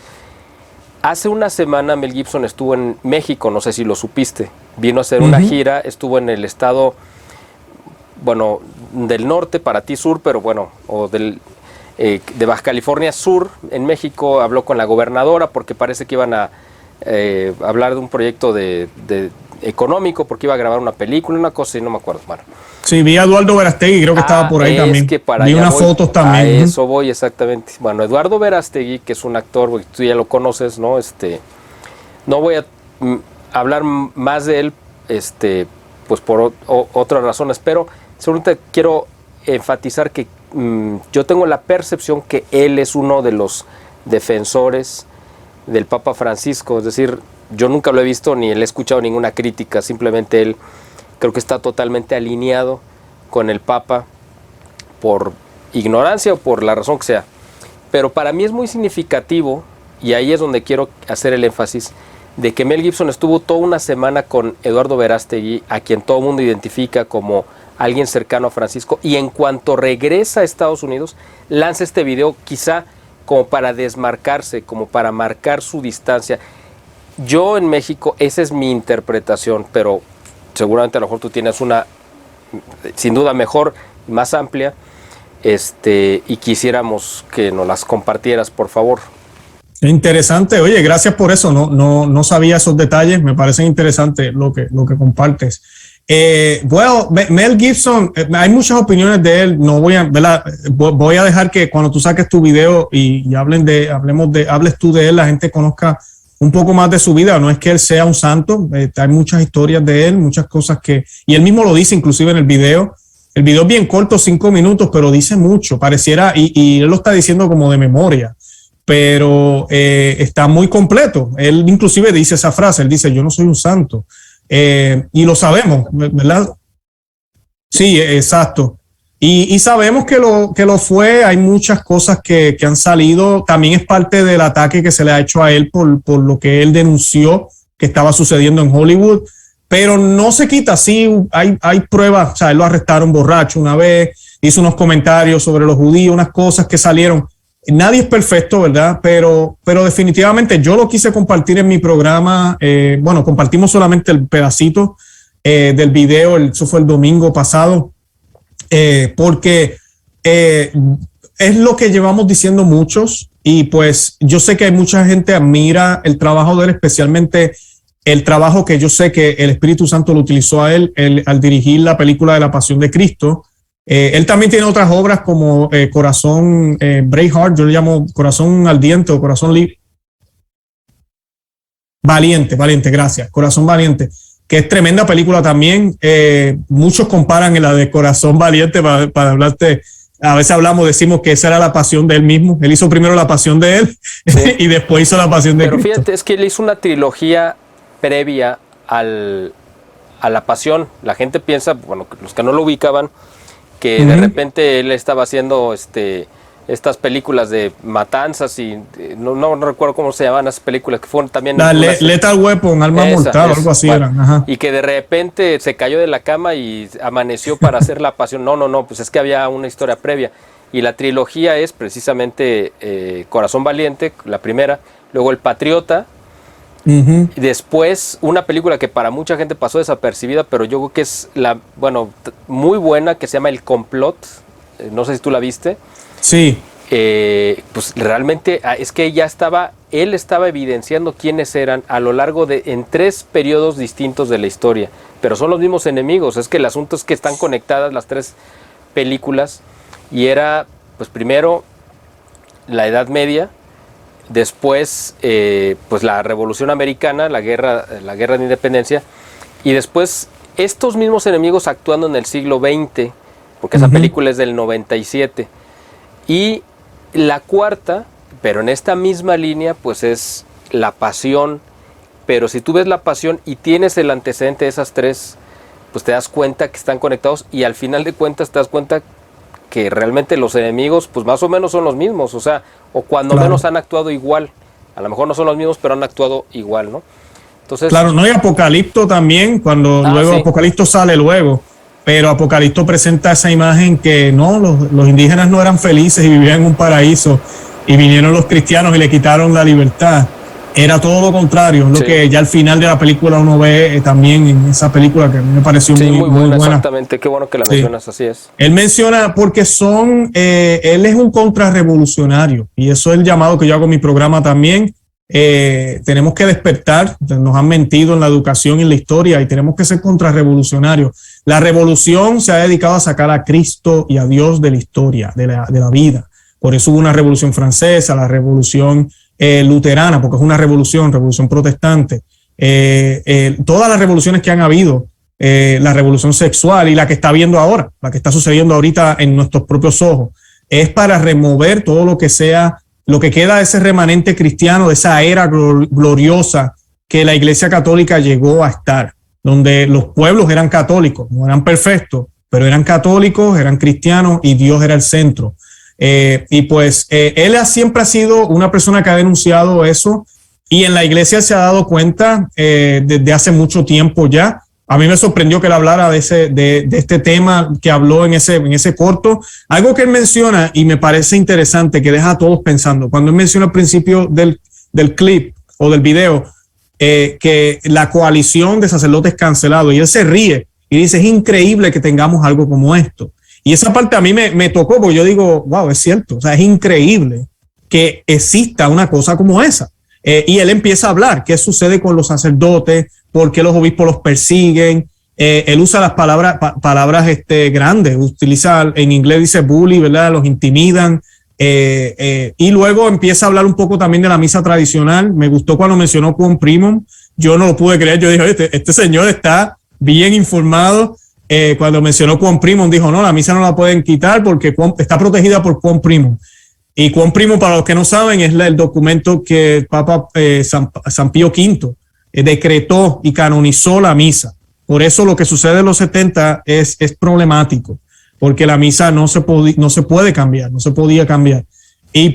Hace una semana Mel Gibson estuvo en México, no sé si lo supiste, vino a hacer una gira, estuvo en el estado, bueno, del norte, para ti sur, pero bueno, o de Baja California Sur, en México, habló con la gobernadora porque parece que iban a hablar de un proyecto económico, porque iba a grabar una película, una cosa y no me acuerdo. Bueno. Sí, vi a Eduardo Verástegui, creo que estaba por ahí también. Que para vi unas fotos también. A eso voy, exactamente. Bueno, Eduardo Verástegui, que es un actor, porque tú ya lo conoces, ¿no? No voy a hablar más de él, pues por otras razones, pero seguramente quiero enfatizar que yo tengo la percepción que él es uno de los defensores del Papa Francisco, es decir, yo nunca lo he visto ni le he escuchado ninguna crítica, simplemente él creo que está totalmente alineado con el Papa por ignorancia o por la razón que sea. Pero para mí es muy significativo, y ahí es donde quiero hacer el énfasis, de que Mel Gibson estuvo toda una semana con Eduardo Verástegui, a quien todo el mundo identifica como alguien cercano a Francisco, y en cuanto regresa a Estados Unidos, lanza este video quizá como para desmarcarse, como para marcar su distancia. Yo en México, esa es mi interpretación, pero seguramente a lo mejor tú tienes una, sin duda mejor, más amplia, y quisiéramos que nos las compartieras, por favor. Interesante, oye, gracias por eso, no sabía esos detalles, me parecen interesantes lo que compartes. Bueno, Mel Gibson, hay muchas opiniones de él, no voy a dejar que cuando tú saques tu video y hables tú de él, la gente conozca un poco más de su vida. No es que él sea un santo, hay muchas historias de él, muchas cosas y él mismo lo dice inclusive en el video. El video es bien corto, 5 minutos, pero dice mucho, pareciera, y él lo está diciendo como de memoria, pero está muy completo. Él inclusive dice esa frase, él dice, yo no soy un santo, y lo sabemos, ¿verdad? Sí, exacto. Y sabemos que lo fue. Hay muchas cosas que han salido. También es parte del ataque que se le ha hecho a él por lo que él denunció que estaba sucediendo en Hollywood. Pero no se quita así. Hay pruebas. O sea, él lo arrestaron borracho una vez. Hizo unos comentarios sobre los judíos, unas cosas que salieron. Nadie es perfecto, ¿verdad? Pero definitivamente yo lo quise compartir en mi programa. Bueno, compartimos solamente el pedacito del video. Eso fue el domingo pasado. Porque es lo que llevamos diciendo muchos, y pues yo sé que mucha gente admira el trabajo de él, especialmente el trabajo que yo sé que el Espíritu Santo lo utilizó a él al dirigir la película de la Pasión de Cristo. Él también tiene otras obras como Corazón Braveheart, yo le llamo Corazón Ardiente o Corazón Valiente, gracias, Corazón Valiente, que es tremenda película también. Muchos comparan en la de Corazón Valiente para hablarte. A veces decimos que esa era la pasión de él mismo. Él hizo primero la pasión de él, sí, y después hizo la pasión de Cristo. Pero fíjate, es que él hizo una trilogía previa a la pasión. La gente piensa, bueno, los que no lo ubicaban, que de repente él estaba haciendo estas películas de matanzas y no recuerdo cómo se llamaban esas películas, que fueron también Lethal Weapon, Alma Mortal, algo así eran. Ajá. Y que de repente se cayó de la cama y amaneció para hacer la pasión. No, pues es que había una historia previa. Y la trilogía es precisamente Corazón Valiente, la primera, luego El Patriota, y después una película que para mucha gente pasó desapercibida, pero yo creo que es muy buena, que se llama El Complot. No sé si tú la viste. Sí. Pues realmente es que él estaba evidenciando quiénes eran a lo largo en 3 periodos distintos de la historia, pero son los mismos enemigos. Es que el asunto es que están conectadas las 3 películas, y era, pues primero la Edad Media, después pues la Revolución Americana, la guerra de Independencia, y después estos mismos enemigos actuando en el siglo XX, porque esa película es del 97. Y la cuarta, pero en esta misma línea, pues es La Pasión. Pero si tú ves La Pasión y tienes el antecedente de esas 3, pues te das cuenta que están conectados, y al final de cuentas te das cuenta que realmente los enemigos pues más o menos son los mismos, o cuando menos han actuado igual. A lo mejor no son los mismos, pero han actuado igual, ¿no? Entonces, claro, no hay Apocalipto también, cuando luego sí. Apocalipto sale luego. Pero Apocalipto presenta esa imagen que no, los indígenas no eran felices y vivían en un paraíso, y vinieron los cristianos y le quitaron la libertad. Era todo lo contrario, lo que ya al final de la película uno ve también en esa película, que a mí me pareció muy buena. Exactamente, qué bueno que la mencionas, así es. Él menciona, porque él es un contrarrevolucionario, y eso es el llamado que yo hago en mi programa también. Tenemos que despertar, nos han mentido en la educación y en la historia, y tenemos que ser contrarrevolucionarios. La revolución se ha dedicado a sacar a Cristo y a Dios de la historia, de la vida. Por eso hubo una revolución francesa, la revolución luterana, porque es una revolución protestante. Todas las revoluciones que han habido, la revolución sexual y la que está habiendo ahora, la que está sucediendo ahorita en nuestros propios ojos, es para remover todo lo que sea, lo que queda de ese remanente cristiano, de esa era gloriosa que la Iglesia Católica llegó a estar, donde los pueblos eran católicos, no eran perfectos, pero eran católicos, eran cristianos, y Dios era el centro. Y pues él siempre ha sido una persona que ha denunciado eso, y en la iglesia se ha dado cuenta desde hace mucho tiempo ya. A mí me sorprendió que él hablara de este tema que habló en ese corto. Algo que él menciona y me parece interesante, que deja a todos pensando. Cuando él menciona al principio del clip o del video, que la coalición de sacerdotes cancelados, y él se ríe y dice, es increíble que tengamos algo como esto. Y esa parte a mí me tocó, porque yo digo, wow, es cierto. O sea, es increíble que exista una cosa como esa. Y él empieza a hablar qué sucede con los sacerdotes, por qué los obispos los persiguen. Él usa las palabras grandes, utiliza, en inglés dice bully, ¿verdad? Los intimidan. Y luego empieza a hablar un poco también de la misa tradicional. Me gustó cuando mencionó Quam Primum. Yo no lo pude creer. Yo dije, este señor está bien informado. Cuando mencionó Quam Primum, dijo, no, la misa no la pueden quitar porque está protegida por Quam Primum. Y Quam Primum, para los que no saben, es el documento que el Papa San Pío V decretó y canonizó la misa. Por eso lo que sucede en los 70 es problemático, porque la misa no se puede cambiar, no se podía cambiar. Y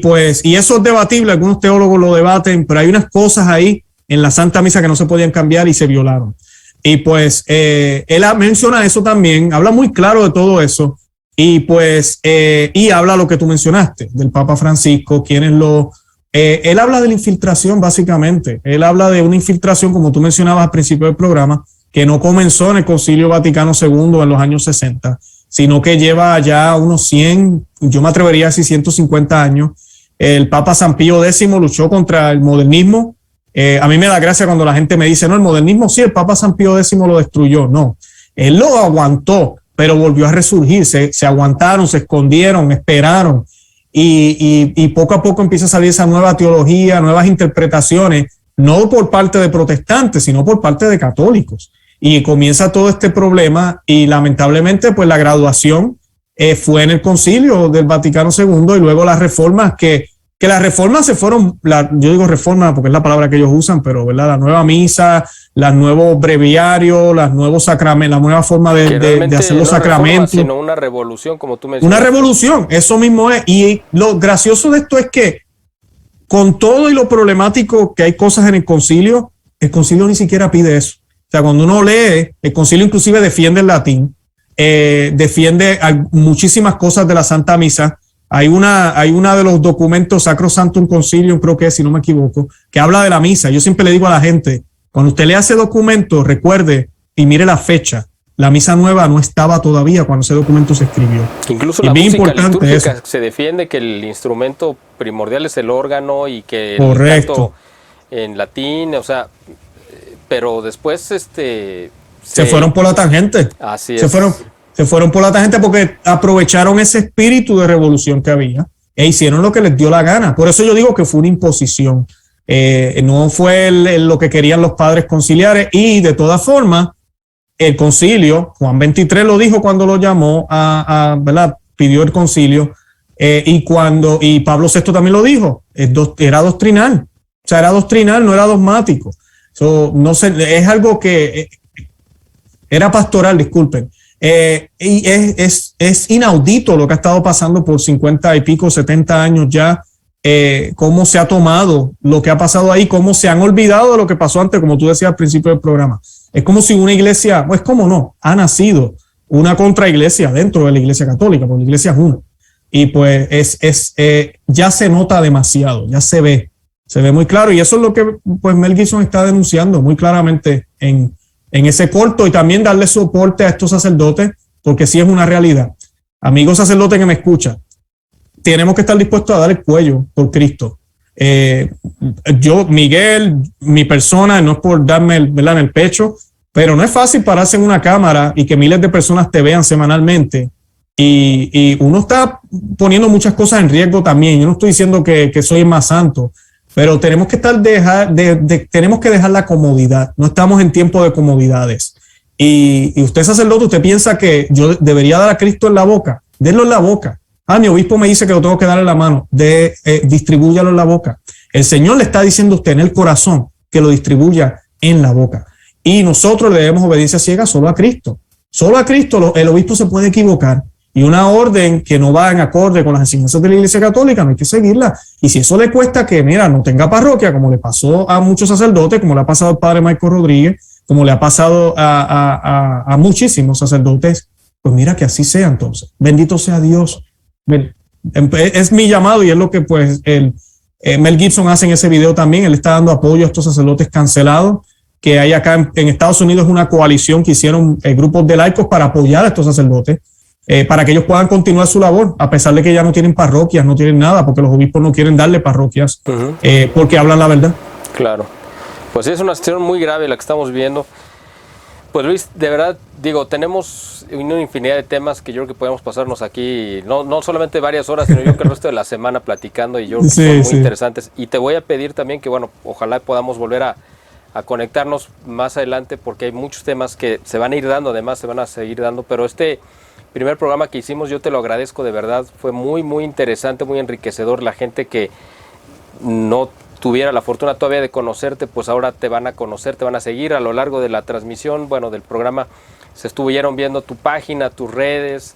eso es debatible, algunos teólogos lo debaten, pero hay unas cosas ahí en la Santa Misa que no se podían cambiar y se violaron. Y él menciona eso también, habla muy claro de todo eso, y habla lo que tú mencionaste, del Papa Francisco, él habla de la infiltración básicamente, él habla de una infiltración, como tú mencionabas al principio del programa, que no comenzó en el Concilio Vaticano II en los años 60, sino que lleva ya unos 100, yo me atrevería a decir 150 años, el Papa San Pío X luchó contra el modernismo. A mí me da gracia cuando la gente me dice, no, el modernismo sí, el Papa San Pío X lo destruyó. No, él lo aguantó, pero volvió a resurgir. Se aguantaron, se escondieron, esperaron. Y poco a poco empieza a salir esa nueva teología, nuevas interpretaciones, no por parte de protestantes, sino por parte de católicos. Y comienza todo este problema y lamentablemente pues la graduación fue en el Concilio del Vaticano II y luego las reformas que las reformas se fueron, yo digo reforma porque es la palabra que ellos usan, pero ¿verdad? La nueva misa, los nuevos breviarios, los nuevos sacramentos, la nueva forma de hacer los sacramentos. Reforma, sino una revolución, como tú mencionas. Una revolución, eso mismo es. Y lo gracioso de esto es que con todo y lo problemático que hay cosas en el concilio ni siquiera pide eso. O sea, cuando uno lee, el concilio inclusive defiende el latín, defiende muchísimas cosas de la Santa Misa. Hay una de los documentos Sacrosanctum Concilium, creo que es, si no me equivoco, que habla de la misa. Yo siempre le digo a la gente, cuando usted lea ese documento, recuerde y mire la fecha. La misa nueva no estaba todavía cuando ese documento se escribió. Incluso la música litúrgica se defiende que el instrumento primordial es el órgano y que el canto en latín, o sea, pero después se fueron por la tangente. Así es. Se fueron por la tangente porque aprovecharon ese espíritu de revolución que había e hicieron lo que les dio la gana. Por eso yo digo que fue una imposición. No fue lo que querían los padres conciliares y de todas formas el concilio, Juan XXIII lo dijo cuando lo llamó ¿verdad? Pidió el concilio y Pablo VI también lo dijo, era doctrinal. O sea, era doctrinal, no era dogmático. No sé, es algo que era pastoral, disculpen. Y es inaudito lo que ha estado pasando por 50 y pico, 70 años ya, cómo se ha tomado lo que ha pasado ahí, cómo se han olvidado de lo que pasó antes, como tú decías al principio del programa. Es como si una iglesia, pues cómo no, ha nacido una contraiglesia dentro de la iglesia católica, porque la iglesia es una. Y pues ya se nota demasiado, ya se ve muy claro. Y eso es lo que pues Mel Gibson está denunciando muy claramente en ese corto y también darle soporte a estos sacerdotes, porque sí es una realidad. Amigos sacerdotes que me escuchan, tenemos que estar dispuestos a dar el cuello por Cristo. Yo, Miguel, mi persona, no es por darme ¿verdad? En el pecho, pero no es fácil pararse en una cámara y que miles de personas te vean semanalmente. Y uno está poniendo muchas cosas en riesgo también. Yo no estoy diciendo que soy el más santo, pero tenemos que tenemos que dejar la comodidad. No estamos en tiempo de comodidades. Y usted, sacerdote, usted piensa que yo debería dar a Cristo en la boca. Denlo en la boca. Mi obispo me dice que lo tengo que dar en la mano. Distribúyalo en la boca. El Señor le está diciendo a usted en el corazón que lo distribuya en la boca. Y nosotros le debemos obediencia ciega solo a Cristo. Solo a Cristo el obispo se puede equivocar. Y una orden que no va en acorde con las enseñanzas de la Iglesia Católica, no hay que seguirla. Y si eso le cuesta que, no tenga parroquia, como le pasó a muchos sacerdotes, como le ha pasado al padre Michael Rodríguez, como le ha pasado a muchísimos sacerdotes, pues mira que así sea entonces. Bendito sea Dios. Es mi llamado y es lo que pues Mel Gibson hace en ese video también. Él está dando apoyo a estos sacerdotes cancelados, que hay acá en Estados Unidos una coalición que hicieron grupos de laicos para apoyar a estos sacerdotes. Para que ellos puedan continuar su labor, a pesar de que ya no tienen parroquias, no tienen nada, porque los obispos no quieren darle parroquias, porque hablan la verdad. Claro. Pues es una situación muy grave la que estamos viendo. Pues Luis, de verdad, tenemos una infinidad de temas que yo creo que podemos pasarnos aquí, no solamente varias horas, sino yo creo que el resto de la semana platicando, y yo creo que son muy interesantes. Y te voy a pedir también que, ojalá podamos volver a conectarnos más adelante, porque hay muchos temas que se van a ir dando, además se van a seguir dando, pero este primer programa que hicimos, yo te lo agradezco de verdad, fue muy muy interesante, muy enriquecedor. La gente que no tuviera la fortuna todavía de conocerte, pues ahora te van a conocer, te van a seguir a lo largo de la transmisión, del programa. Se estuvieron viendo tu página, tus redes,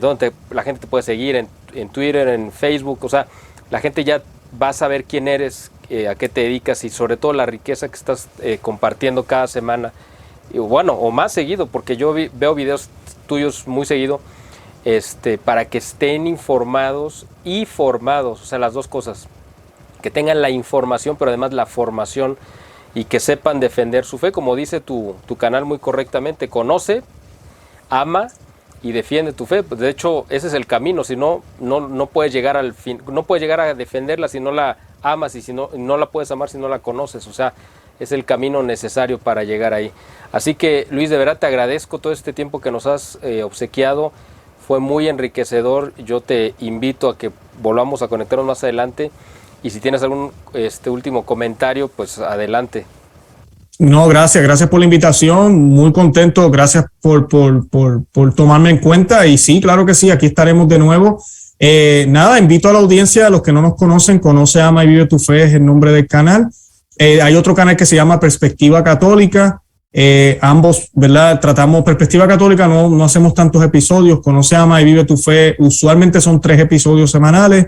donde la gente te puede seguir en Twitter, en Facebook, o sea, la gente ya va a saber quién eres, a qué te dedicas y sobre todo la riqueza que estás compartiendo cada semana, o más seguido, porque yo veo videos tuyos muy seguido, para que estén informados y formados, o sea, las dos cosas, que tengan la información, pero además la formación, y que sepan defender su fe, como dice tu canal muy correctamente: conoce, ama y defiende tu fe. Pues de hecho, ese es el camino. Si no, no puedes llegar al fin, no puedes llegar a defenderla si no la amas, y si no la puedes amar si no la conoces. O sea, es el camino necesario para llegar ahí. Así que, Luis, de verdad te agradezco todo este tiempo que nos has obsequiado. Fue muy enriquecedor. Yo te invito a que volvamos a conectarnos más adelante. Y si tienes algún último comentario, pues adelante. No, gracias por la invitación, muy contento, gracias por tomarme en cuenta y sí, claro que sí, aquí estaremos de nuevo. Nada, invito a la audiencia, a los que no nos conocen, Conoce, Ama y Vive tu Fe es el nombre del canal. Hay otro canal que se llama Perspectiva Católica, ambos, ¿verdad? Tratamos Perspectiva Católica, no hacemos tantos episodios. Conoce, Ama y Vive tu Fe, usualmente son 3 episodios semanales.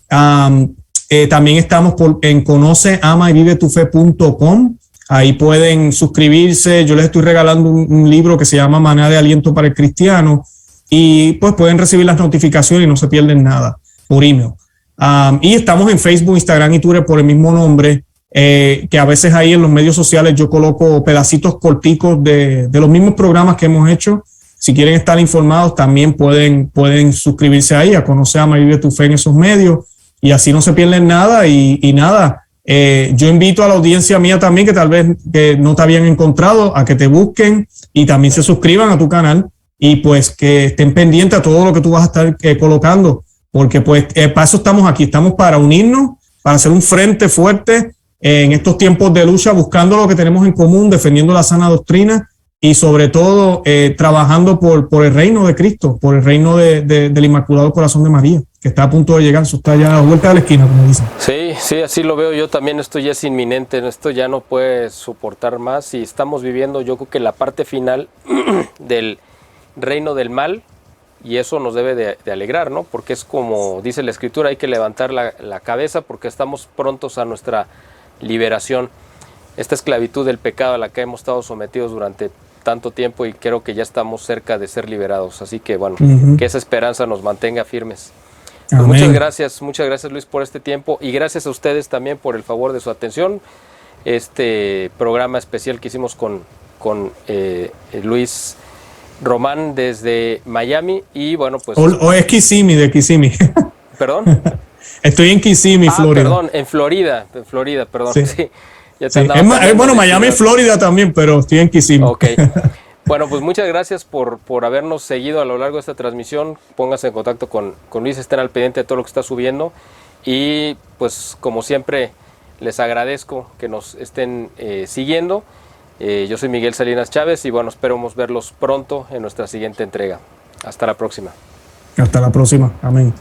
También estamos en conoceamayvivetufe.com. Ahí pueden suscribirse. Yo les estoy regalando un libro que se llama Maná de Aliento para el Cristiano y pues pueden recibir las notificaciones y no se pierden nada por email. Y estamos en Facebook, Instagram y Twitter por el mismo nombre, que a veces ahí en los medios sociales yo coloco pedacitos corticos de los mismos programas que hemos hecho. Si quieren estar informados también pueden suscribirse ahí a Conoce, Ama y Vive tu Fe en esos medios y así no se pierden nada y nada. Yo invito a la audiencia mía también que tal vez que no te habían encontrado a que te busquen y también se suscriban a tu canal y pues que estén pendientes a todo lo que tú vas a estar colocando, porque pues para eso estamos aquí, estamos para unirnos, para hacer un frente fuerte en estos tiempos de lucha, buscando lo que tenemos en común, defendiendo la sana doctrina y sobre todo trabajando por el reino de Cristo, por el reino del Inmaculado Corazón de María, que está a punto de llegar, eso está ya a la vuelta de la esquina, como dicen. Sí, así lo veo yo también. Esto ya es inminente, esto ya no puede soportar más y estamos viviendo, yo creo que la parte final del reino del mal, y eso nos debe de alegrar, ¿no? Porque es como dice la Escritura, hay que levantar la cabeza porque estamos prontos a nuestra liberación. Esta esclavitud del pecado a la que hemos estado sometidos durante tanto tiempo y creo que ya estamos cerca de ser liberados. Así que bueno, que esa esperanza nos mantenga firmes. Pues muchas gracias Luis por este tiempo y gracias a ustedes también por el favor de su atención. Este programa especial que hicimos con Luis Román desde Miami y bueno pues... O es Kissimmee, de Kissimmee. ¿Perdón? Estoy en Kissimmee, Florida. Perdón, en Florida, perdón. Sí. Ya te bueno, Miami y Florida también, pero estoy en Kissimmee. Ok. Bueno, pues muchas gracias por habernos seguido a lo largo de esta transmisión. Pónganse en contacto con Luis, estén al pendiente de todo lo que está subiendo. Y pues como siempre, les agradezco que nos estén siguiendo. Yo soy Miguel Salinas Chávez y bueno, esperamos verlos pronto en nuestra siguiente entrega. Hasta la próxima. Hasta la próxima. Amén.